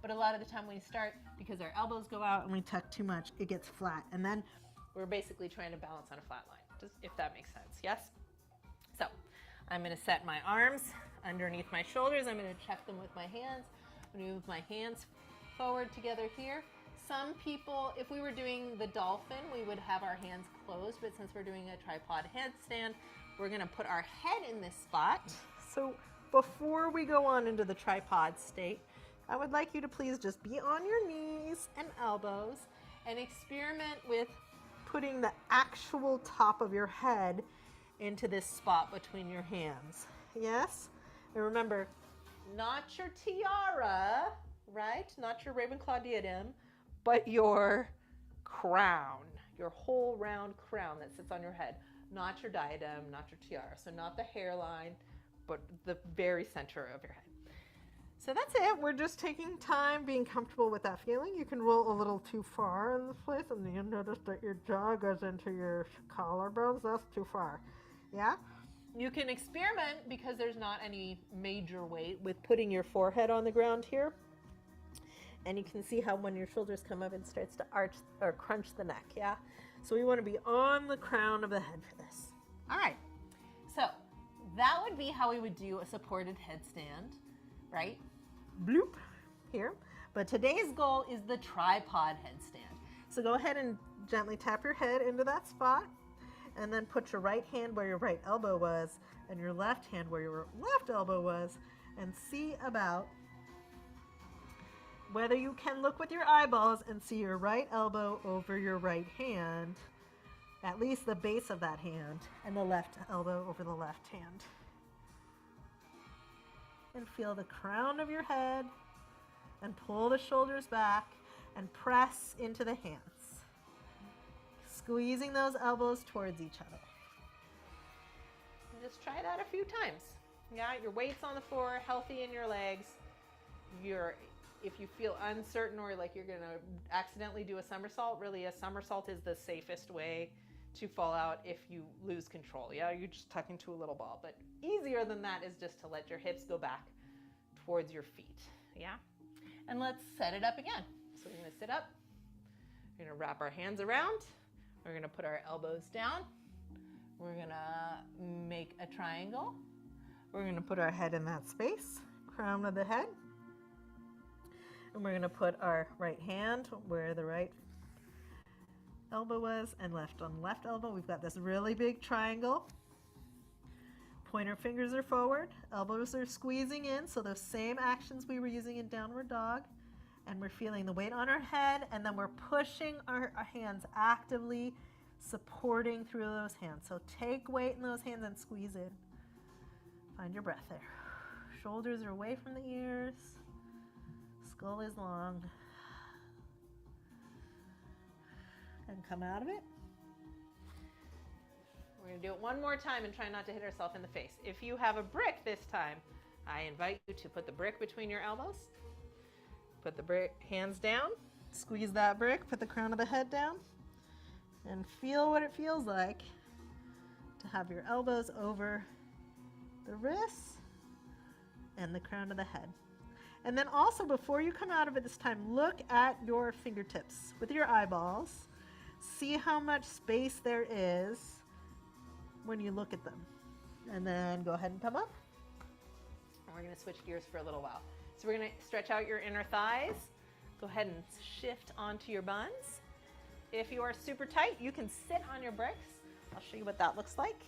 But a lot of the time when we start, because our elbows go out and we tuck too much, it gets flat. And then we're basically trying to balance on a flat line, just if that makes sense, yes? So I'm gonna set my arms underneath my shoulders. I'm gonna check them with my hands. I'm gonna move my hands forward together here. Some people, if we were doing the dolphin, we would have our hands closed, but since we're doing a tripod headstand, we're gonna put our head in this spot. So before we go on into the tripod state, I would like you to please just be on your knees and elbows and experiment with putting the actual top of your head into this spot between your hands. Yes? And remember, not your tiara, right? Not your Ravenclaw diadem, but your crown, your whole round crown that sits on your head. Not your diadem, not your tiara. So not the hairline, but the very center of your head. So that's it. We're just taking time, being comfortable with that feeling. You can roll a little too far in this place, and then you'll notice that your jaw goes into your collarbones. That's too far. Yeah? You can experiment, because there's not any major weight, with putting your forehead on the ground here. And you can see how when your shoulders come up, it starts to arch or crunch the neck, yeah? So we want to be on the crown of the head for this. All right, so that would be how we would do a supported headstand, right? Bloop, here. But today's goal is the tripod headstand. So go ahead and gently tap your head into that spot, and then put your right hand where your right elbow was, and your left hand where your left elbow was, and see about whether you can look with your eyeballs and see your right elbow over your right hand, at least the base of that hand, and the left elbow over the left hand. And feel the crown of your head, and pull the shoulders back, and press into the hands, squeezing those elbows towards each other. And just try that a few times. Yeah, your weight's on the floor, healthy in your legs. If you feel uncertain or like you're gonna accidentally do a somersault, really a somersault is the safest way to fall out if you lose control. Yeah, you're just tucking to a little ball, but easier than that is just to let your hips go back towards your feet. Yeah, and let's set it up again. So we're gonna sit up, we're gonna wrap our hands around, we're gonna put our elbows down, we're gonna make a triangle, we're gonna put our head in that space, crown of the head, and we're gonna put our right hand where the right elbow was and left on the left elbow. We've got this really big triangle. Pointer fingers are forward, elbows are squeezing in, so those same actions we were using in downward dog. And we're feeling the weight on our head, and then we're pushing our hands actively, supporting through those hands. So take weight in those hands and squeeze in. Find your breath there. Shoulders are away from the ears. Skull is long. And come out of it. We're going to do it one more time and try not to hit ourselves in the face. If you have a brick this time, I invite you to put the brick between your elbows. Put the brick hands down, squeeze that brick, put the crown of the head down, and feel what it feels like to have your elbows over the wrists and the crown of the head. And then also, before you come out of it this time, look at your fingertips with your eyeballs. See how much space there is when you look at them. And then go ahead and come up. And we're going to switch gears for a little while. So we're going to stretch out your inner thighs. Go ahead and shift onto your buns. If you are super tight, you can sit on your bricks. I'll show you what that looks like.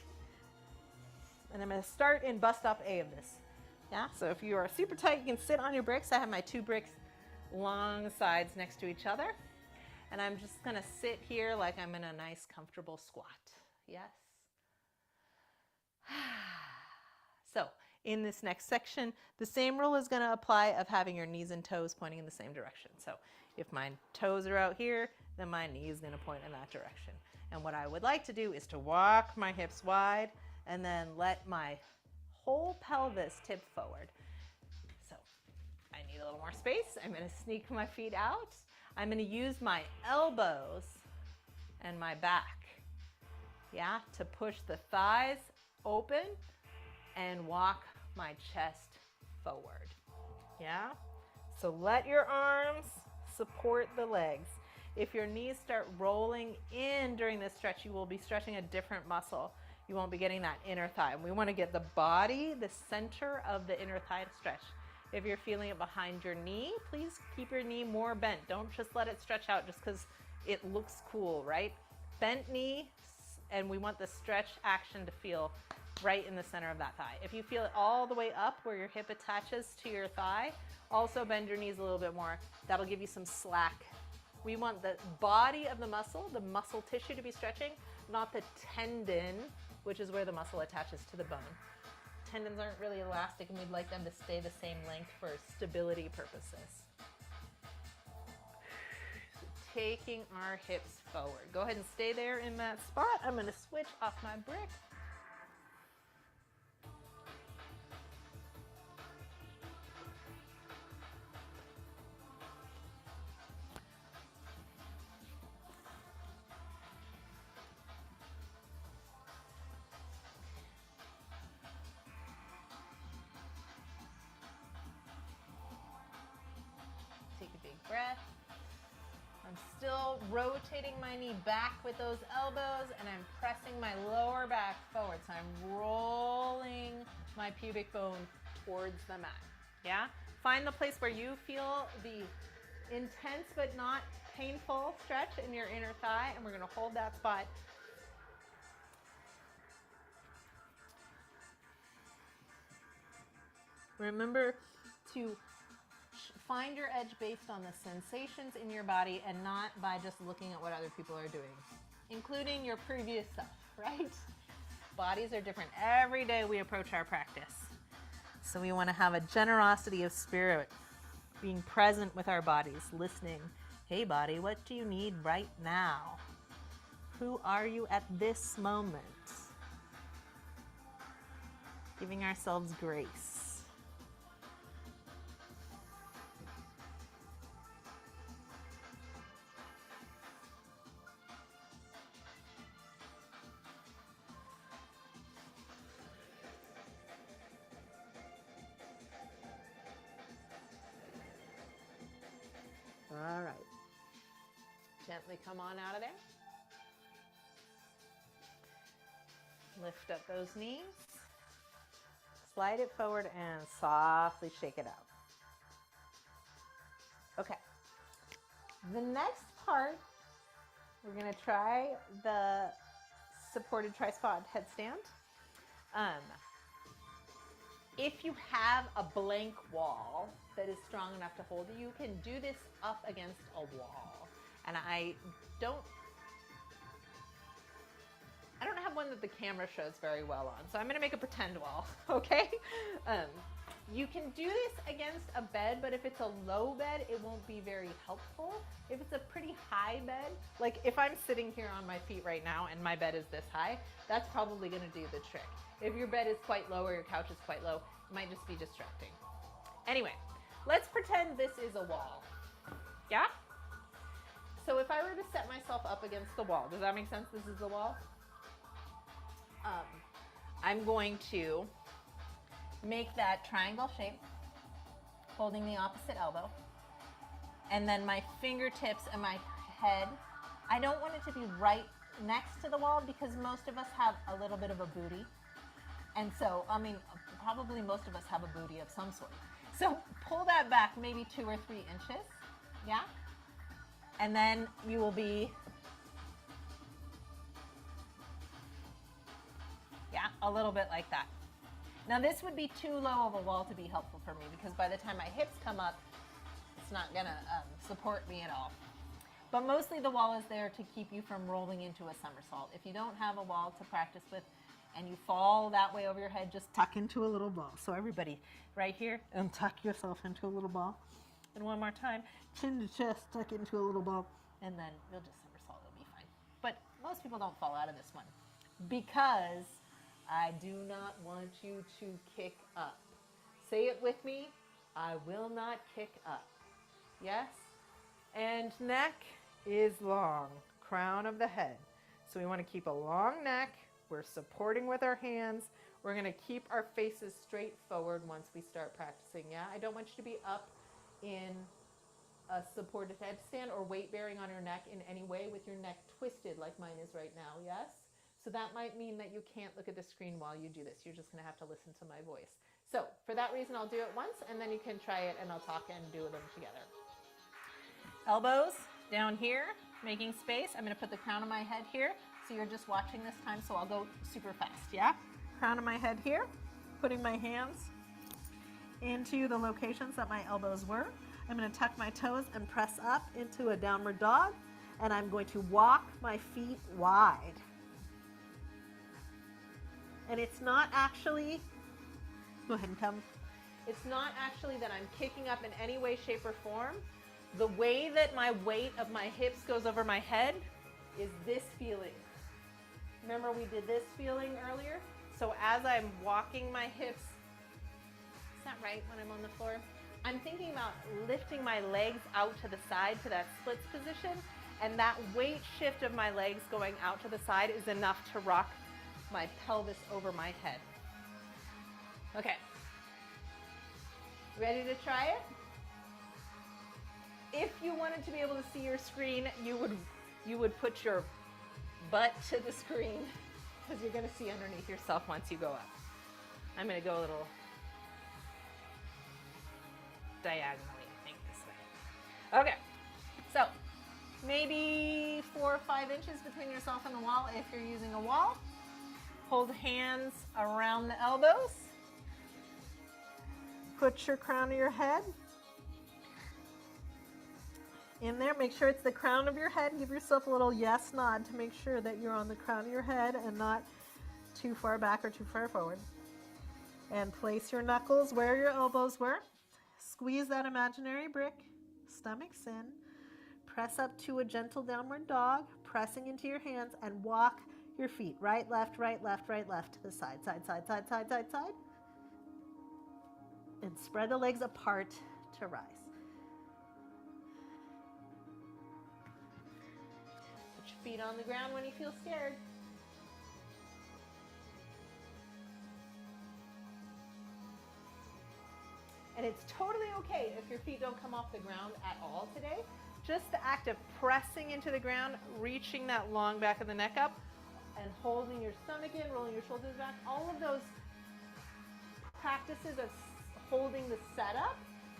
And I'm going to start in bust-up A of this. Yeah, so if you are super tight, you can sit on your bricks. I have my two bricks long sides next to each other. And I'm just going to sit here like I'm in a nice, comfortable squat. Yes. So in this next section, the same rule is going to apply of having your knees and toes pointing in the same direction. So if my toes are out here, then my knee is going to point in that direction. And what I would like to do is to walk my hips wide and then let my whole pelvis tip forward. So I need a little more space. I'm going to sneak my feet out. I'm going to use my elbows and my back, yeah, to push the thighs open and walk my chest forward. Yeah? So let your arms support the legs. If your knees start rolling in during this stretch, you will be stretching a different muscle. You won't be getting that inner thigh. We want to get the body, the center of the inner thigh to stretch. If you're feeling it behind your knee, please keep your knee more bent. Don't just let it stretch out just because it looks cool, right? Bent knee, and we want the stretch action to feel right in the center of that thigh. If you feel it all the way up where your hip attaches to your thigh, also bend your knees a little bit more. That'll give you some slack. We want the body of the muscle tissue to be stretching, not the tendon, which is where the muscle attaches to the bone. Tendons aren't really elastic, and we'd like them to stay the same length for stability purposes. So taking our hips forward. Go ahead and stay there in that spot. I'm going to switch off my brick. Take a big breath. I'm still rotating my knee back with those elbows, and I'm pressing my lower back forward. So I'm rolling my pubic bone towards the mat. Yeah? Find the place where you feel the intense but not painful stretch in your inner thigh, and we're going to hold that spot. Remember to find your edge based on the sensations in your body and not by just looking at what other people are doing, including your previous self, right? Bodies are different. Every day we approach our practice. So we want to have a generosity of spirit, being present with our bodies, listening. Hey body, what do you need right now? Who are you at this moment? Giving ourselves grace. All right. Gently come on out of there. Lift up those knees. Slide it forward and softly shake it out. Okay. The next part, we're going to try the supported tri-spot headstand. If you have a blank wall that is strong enough to hold you, you can do this up against a wall. And I don't have one that the camera shows very well on, so I'm gonna make a pretend wall, okay? You can do this against a bed, but if it's a low bed, it won't be very helpful. If it's a pretty high bed, like if I'm sitting here on my feet right now and my bed is this high, that's probably gonna do the trick. If your bed is quite low or your couch is quite low, it might just be distracting. Anyway, let's pretend this is a wall, yeah? So if I were to set myself up against the wall, does that make sense? This is the wall. I'm going to make that triangle shape, holding the opposite elbow, and then my fingertips and my head. I don't want it to be right next to the wall because most of us have a little bit of a booty. And so, I mean, probably most of us have a booty of some sort. So pull that back maybe 2 or 3 inches, yeah? And then you will be, yeah, a little bit like that. Now this would be too low of a wall to be helpful for me because by the time my hips come up, it's not gonna support me at all. But mostly the wall is there to keep you from rolling into a somersault. If you don't have a wall to practice with and you fall that way over your head, just tuck into a little ball. So everybody right here, and tuck yourself into a little ball. And one more time, chin to chest, tuck into a little ball, and then you'll just somersault, it'll be fine. But most people don't fall out of this one because I do not want you to kick up. Say it with me, I will not kick up. Yes? And neck is long, crown of the head. So we want to keep a long neck. We're supporting with our hands. We're going to keep our faces straight forward once we start practicing, yeah? I don't want you to be up in a supported headstand or weight bearing on your neck in any way with your neck twisted like mine is right now, yes? So that might mean that you can't look at the screen while you do this. You're just going to have to listen to my voice. So for that reason, I'll do it once and then you can try it and I'll talk and do them together. Elbows down here, making space. I'm going to put the crown of my head here. So you're just watching this time, so I'll go super fast, yeah? Crown of my head here, putting my hands into the locations that my elbows were. I'm going to tuck my toes and press up into a downward dog, and I'm going to walk my feet wide. And it's not actually, go ahead and come. It's not actually that I'm kicking up in any way, shape, or form. The way that my weight of my hips goes over my head is this feeling. Remember we did this feeling earlier? So as I'm walking my hips, is that right when I'm on the floor? I'm thinking about lifting my legs out to the side to that splits position, and that weight shift of my legs going out to the side is enough to rock my pelvis over my head. Okay. Ready to try it? If you wanted to be able to see your screen, you would put your butt to the screen because you're going to see underneath yourself once you go up. I'm going to go a little diagonally, I think, this way. Okay, so maybe 4 or 5 inches between yourself and the wall if you're using a wall. Hold hands around the elbows. Put your crown of your head in there. Make sure it's the crown of your head. Give yourself a little yes nod to make sure that you're on the crown of your head and not too far back or too far forward. And place your knuckles where your elbows were. Squeeze that imaginary brick, stomachs in. Press up to a gentle downward dog, pressing into your hands, and walk your feet right, left, right, left, right, left, to the side, side, side, side, side, side, side. And spread the legs apart to rise. Put your feet on the ground when you feel scared. And it's totally okay if your feet don't come off the ground at all today. Just the act of pressing into the ground, reaching that long back of the neck up, and holding your stomach in, rolling your shoulders back, all of those practices of holding the setup,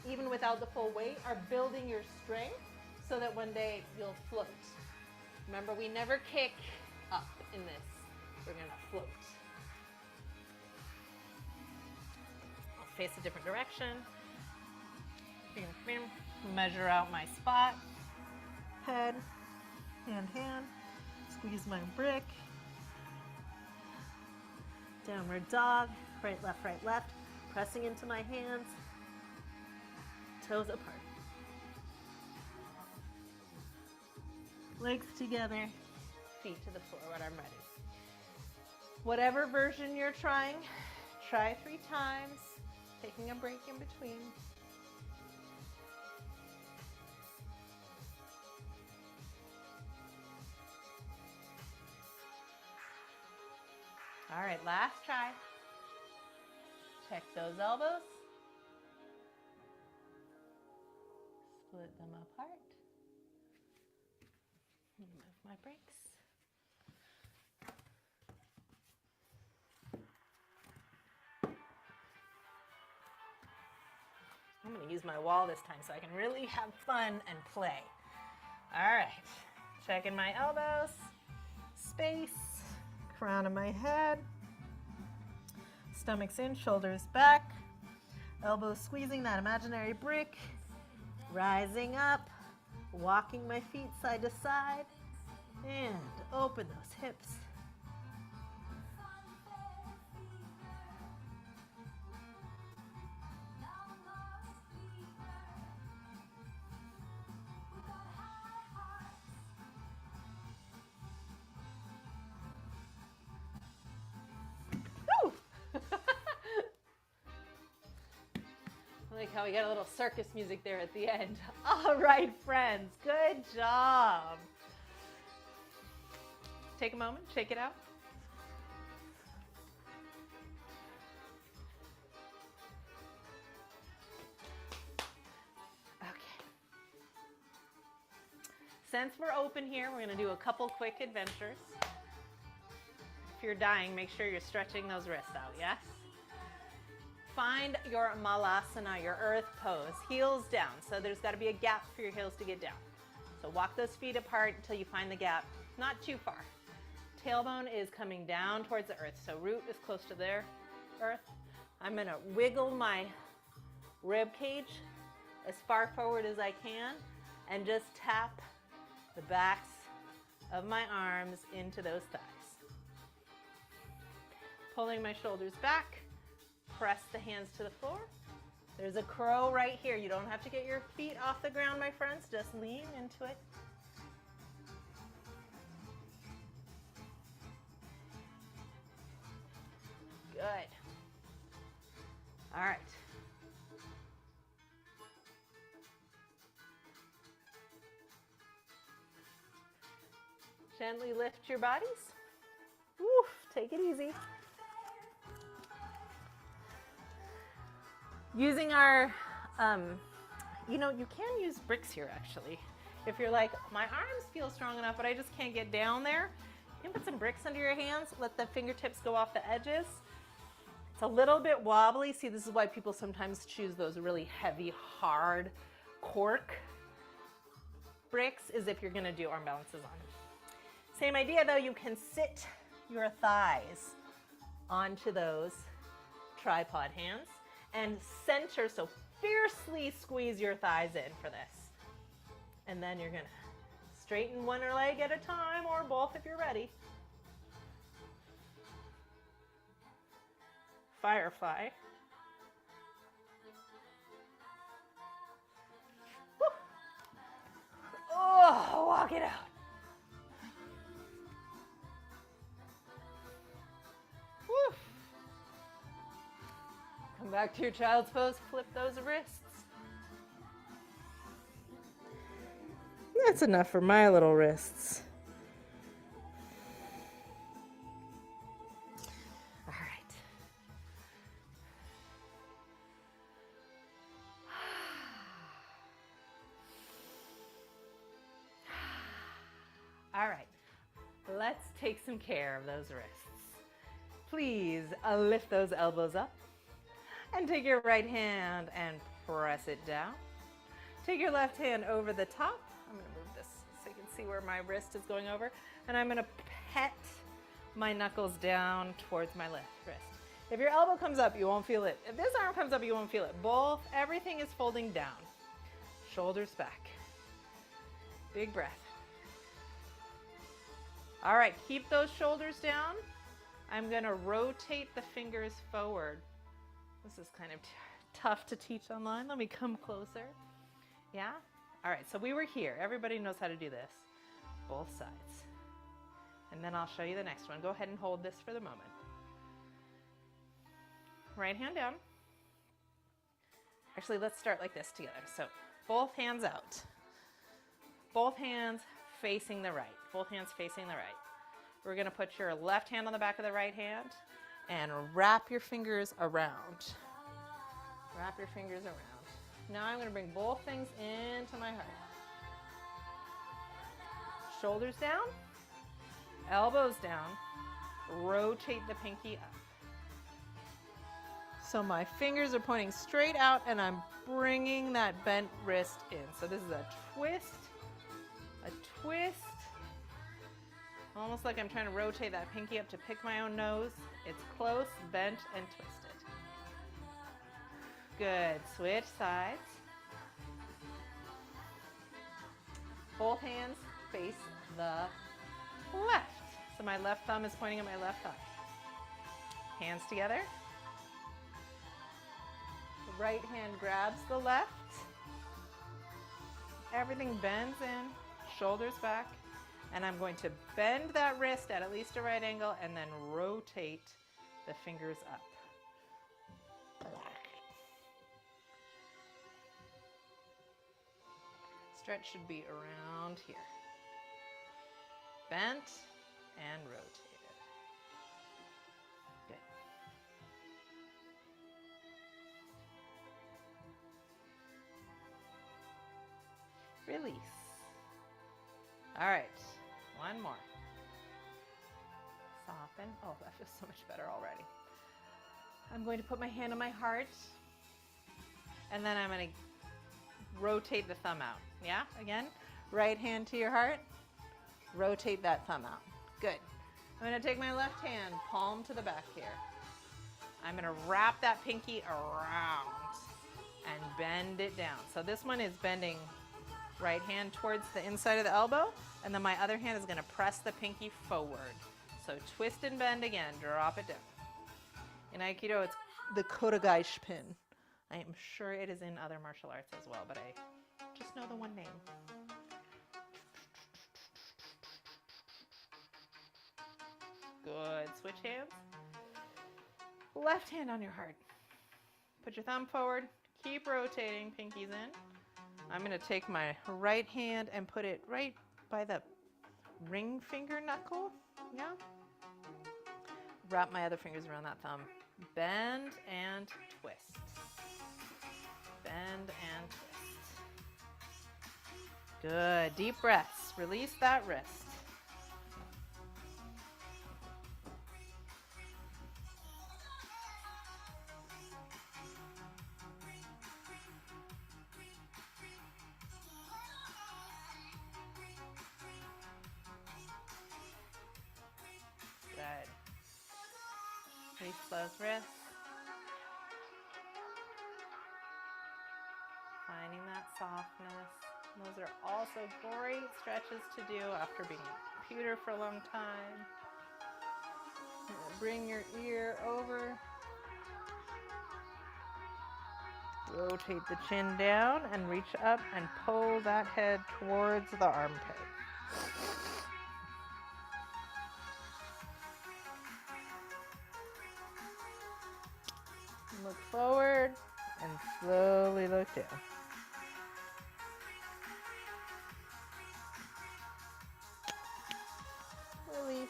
even without the full weight, are building your strength so that one day you'll float. Remember, we never kick up in this. We're going to float. I'll face a different direction. Measure out my spot. Head, hand, hand. Squeeze my brick. Downward dog. Right, left. Pressing into my hands. Toes apart. Legs together. Feet to the floor when I'm ready. Whatever version you're trying, try 3 times. Taking a break in between. All right, last try. Check those elbows. Split them apart. Move my brakes. I'm going to use my wall this time so I can really have fun and play. All right, checking my elbows, space, crown of my head, stomach's in, shoulders back, elbows squeezing that imaginary brick, rising up, walking my feet side to side, and open those hips. I like how we got a little circus music there at the end. All right, friends, good job. Take a moment, shake it out. Okay. Since we're open here, we're going to do a couple quick adventures. If you're dying, make sure you're stretching those wrists out, yes? Find your malasana, your earth pose, heels down. So there's got to be a gap for your heels to get down. So walk those feet apart until you find the gap, not too far. Tailbone is coming down towards the earth, so root is close to their earth. I'm going to wiggle my rib cage as far forward as I can and just tap the backs of my arms into those thighs. Pulling my shoulders back. Press the hands to the floor. There's a crow right here. You don't have to get your feet off the ground, my friends. Just lean into it. Good. All right. Gently lift your bodies. Woof, take it easy. Using our You know, you can use bricks here actually. If you're like, my arms feel strong enough, but I just can't get down there, you can put some bricks under your hands, let the fingertips go off the edges. It's a little bit wobbly. See, this is why people sometimes choose those really heavy, hard cork bricks, is if you're gonna do arm balances on. Same idea though, you can sit your thighs onto those tripod hands and center, so fiercely squeeze your thighs in for this. And then you're gonna straighten one leg at a time, or both if you're ready. Firefly. Woo. Oh, walk it out. Woo. Come back to your child's pose, flip those wrists. That's enough for my little wrists. All right. All right. Let's take some care of those wrists. Please lift those elbows up and take your right hand and press it down. Take your left hand over the top. I'm going to move this so you can see where my wrist is going over. And I'm going to pet my knuckles down towards my left wrist. If your elbow comes up, you won't feel it. If this arm comes up, you won't feel it. Everything is folding down. Shoulders back. Big breath. All right, keep those shoulders down. I'm going to rotate the fingers forward. This is kind of tough to teach online. Let me come closer. Yeah? All right, so we were here. Everybody knows how to do this. Both sides. And then I'll show you the next one. Go ahead and hold this for the moment. Right hand down. Actually, let's start like this together. So both hands out. Both hands facing the right. Both hands facing the right. We're going to put your left hand on the back of the right hand and wrap your fingers around. Wrap your fingers around. Now I'm going to bring both things into my heart. Shoulders down, elbows down, rotate the pinky up. So my fingers are pointing straight out and I'm bringing that bent wrist in. So this is a twist, almost like I'm trying to rotate that pinky up to pick my own nose. It's close, bent, and twisted. Good, switch sides. Both hands face the left. So my left thumb is pointing at my left thigh. Hands together. The right hand grabs the left. Everything bends in, shoulders back. And I'm going to bend that wrist at least a right angle and then rotate the fingers up. Stretch should be around here. Bent and rotated. Good. Release. All right, one more. Soften. Oh, that feels so much better already. I'm going to put my hand on my heart, and then I'm going to rotate the thumb out. Yeah, again, right hand to your heart, rotate that thumb out. Good. I'm going to take my left hand, palm to the back here. I'm going to wrap that pinky around and bend it down. So this one is bending right hand towards the inside of the elbow, and then my other hand is going to press the pinky forward. So twist and bend again, drop it down. In Aikido, it's the kotegaeshi pin. I am sure it is in other martial arts as well, but I just know the one name. Good. Switch hands. Left hand on your heart. Put your thumb forward. Keep rotating, pinkies in. I'm going to take my right hand and put it right by the ring finger knuckle. Yeah. Wrap my other fingers around that thumb. Bend and twist. Bend and twist. Good. Deep breaths. Release that wrist. Good. Release those wrists. Finding that softness. Those are also great stretches to do after being on the computer for a long time. Bring your ear over. Rotate the chin down and reach up and pull that head towards the armpit. Look forward and slowly look down. Release.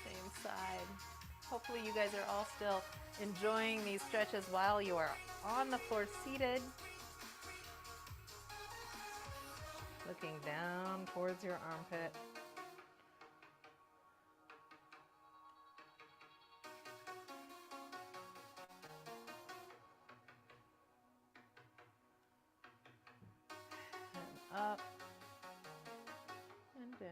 Same side. Hopefully you guys are all still enjoying these stretches while you are on the floor seated. Looking down towards your armpit. And up and down.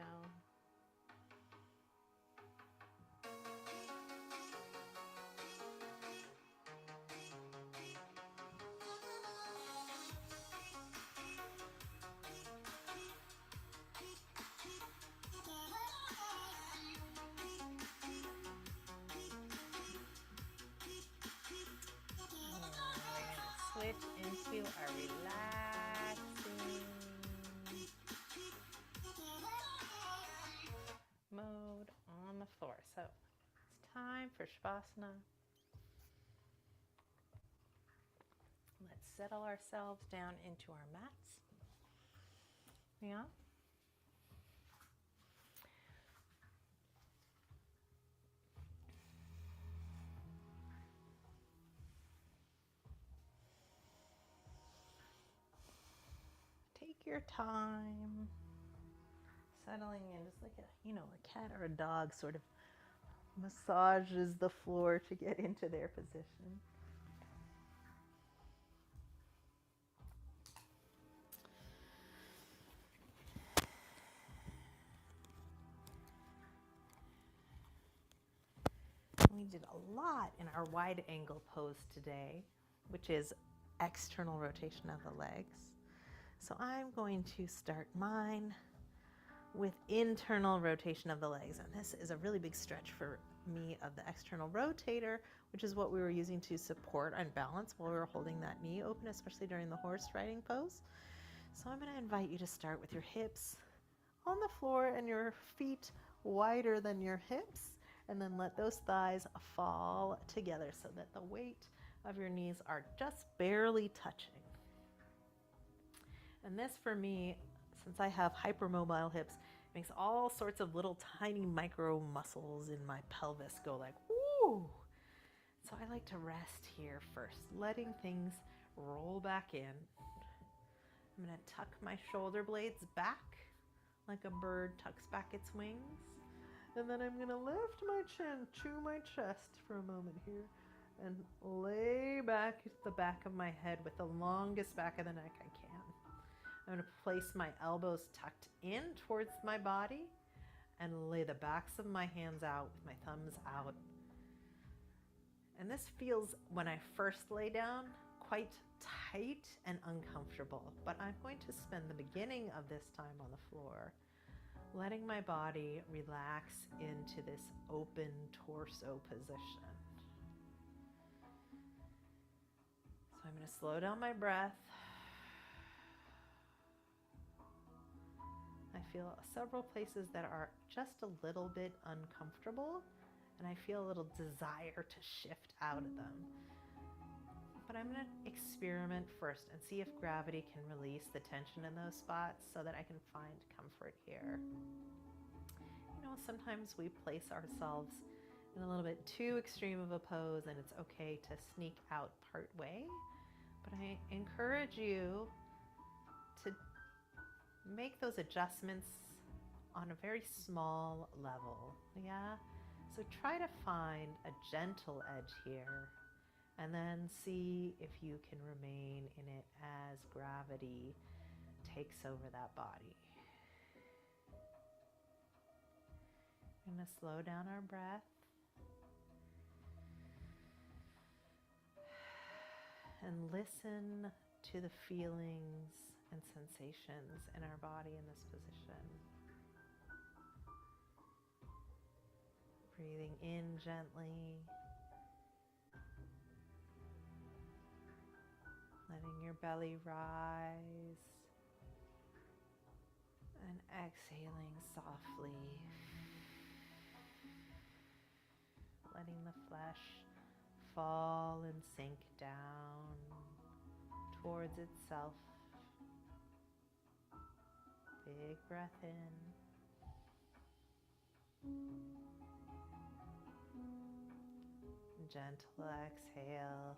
Switch into a relaxing mode on the floor. So it's time for Shavasana. Let's settle ourselves down into our mats. Yeah. Take your time, settling in, just like a cat or a dog sort of massages the floor to get into their position. We did a lot in our wide angle pose today, which is external rotation of the legs. So I'm going to start mine with internal rotation of the legs. And this is a really big stretch for me of the external rotator, which is what we were using to support and balance while we were holding that knee open, especially during the horse riding pose. So I'm going to invite you to start with your hips on the floor and your feet wider than your hips. And then let those thighs fall together so that the weight of your knees are just barely touching. And this for me, since I have hypermobile hips, makes all sorts of little tiny micro muscles in my pelvis go like, woo! So I like to rest here first, letting things roll back in. I'm going to tuck my shoulder blades back like a bird tucks back its wings. And then I'm going to lift my chin to my chest for a moment here and lay back the back of my head with the longest back of the neck I can. I'm going to place my elbows tucked in towards my body and lay the backs of my hands out with my thumbs out. And this feels, when I first lay down, quite tight and uncomfortable. But I'm going to spend the beginning of this time on the floor letting my body relax into this open torso position. So I'm going to slow down my breath. I feel several places that are just a little bit uncomfortable, and I feel a little desire to shift out of them. But I'm going to experiment first and see if gravity can release the tension in those spots so that I can find comfort here. Sometimes we place ourselves in a little bit too extreme of a pose, and it's okay to sneak out part way. But I encourage you to make those adjustments on a very small level, yeah? So try to find a gentle edge here and then see if you can remain in it as gravity takes over that body. We're going to slow down our breath and listen to the feelings and sensations in our body in this position. Breathing in gently, letting your belly rise, and exhaling softly, letting the flesh fall and sink down towards itself. Big breath in. Gentle exhale.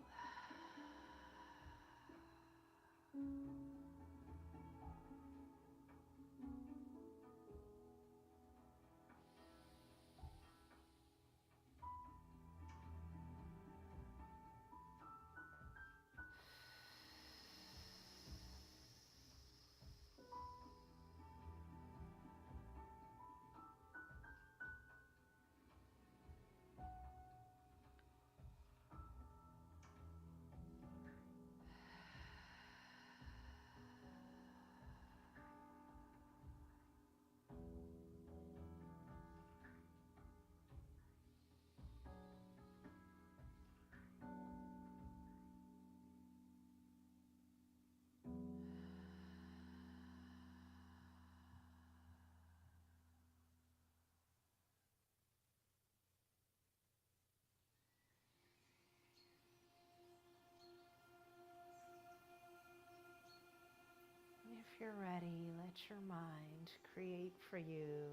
If you're ready, let your mind create for you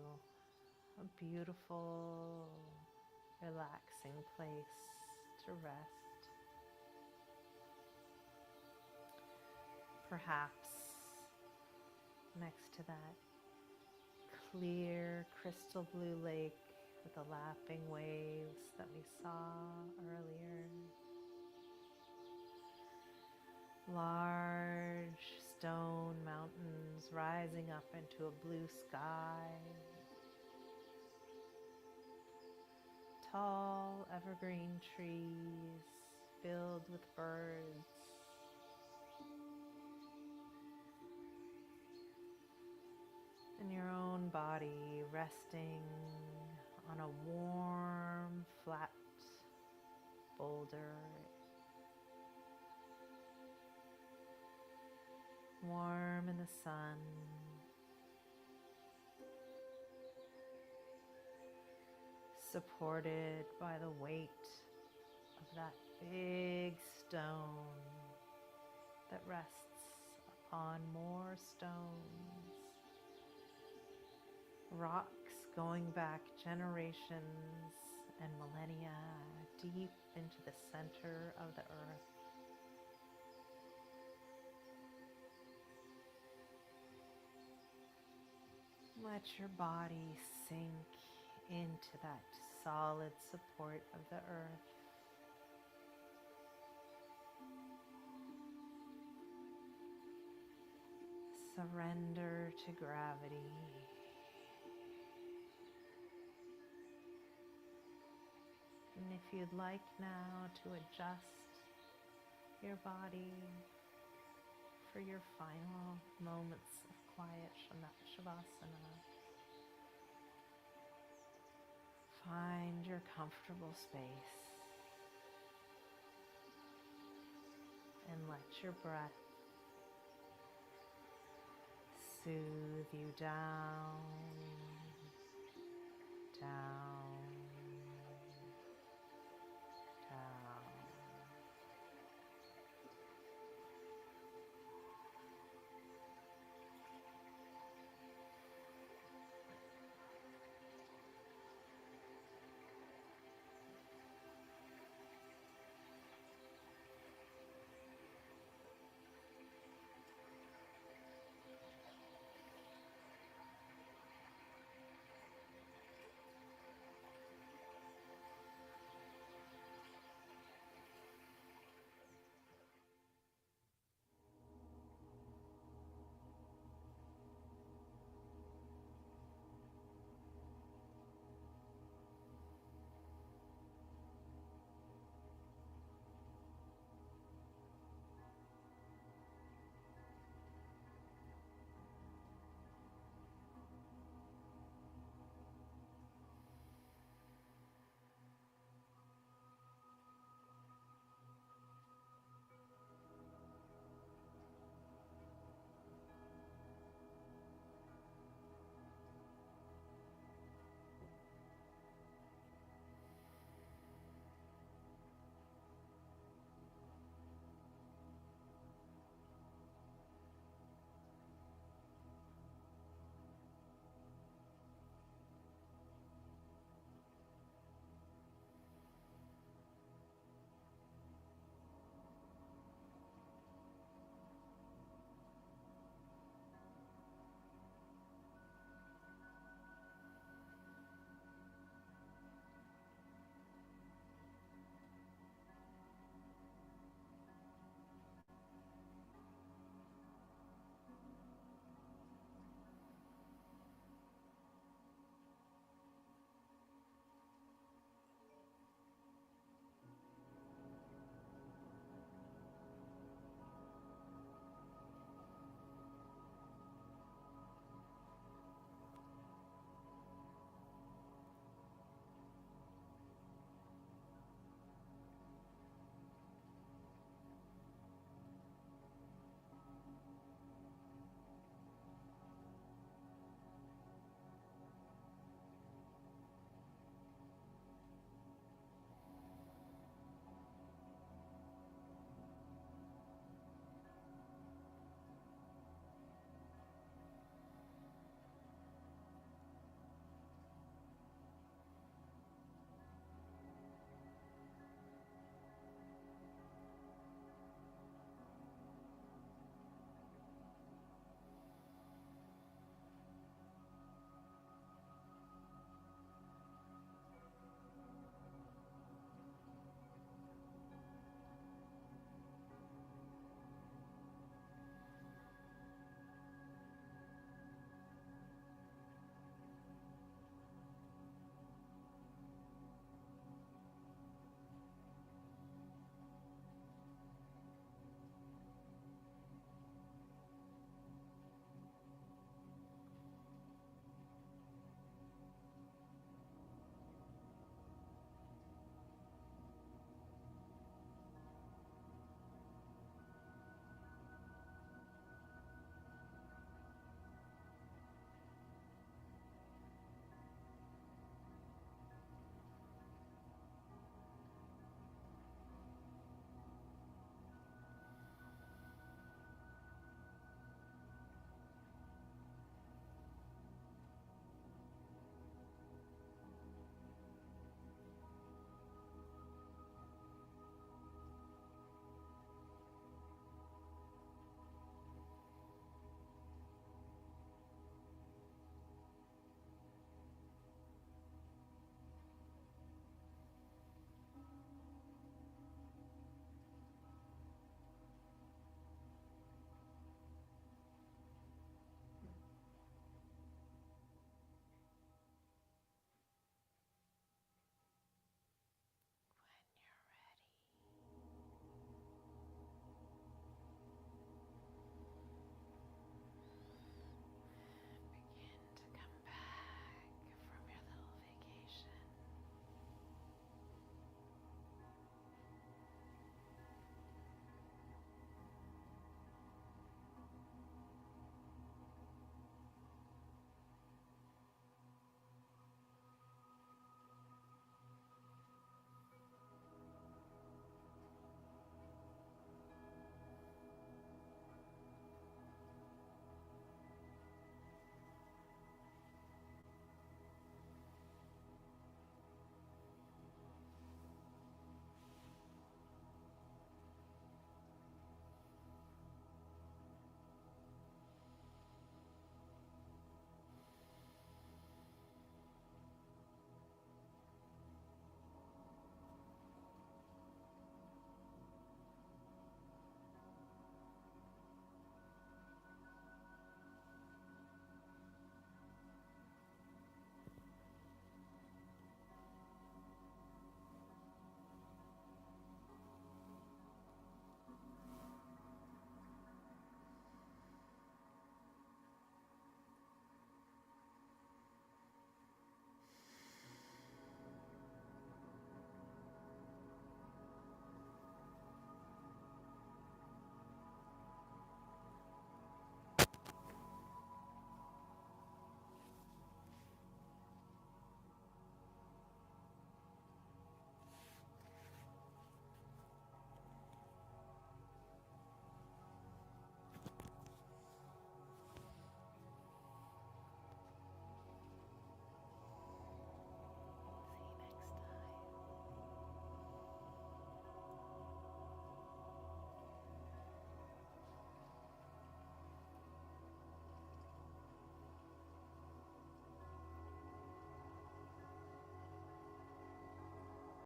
a beautiful, relaxing place to rest. Perhaps next to that clear crystal blue lake with the lapping waves that we saw earlier. Large stone mountains rising up into a blue sky. Tall evergreen trees filled with birds. And your own body resting on a warm, flat boulder. Warm in the sun. Supported by the weight of that big stone that rests upon more stones. Rocks going back generations and millennia deep into the center of the earth. Let your body sink into that solid support of the earth. Surrender to gravity. And if you'd like now to adjust your body for your final moments of quiet Shavasana, find your comfortable space and let your breath soothe you down, down,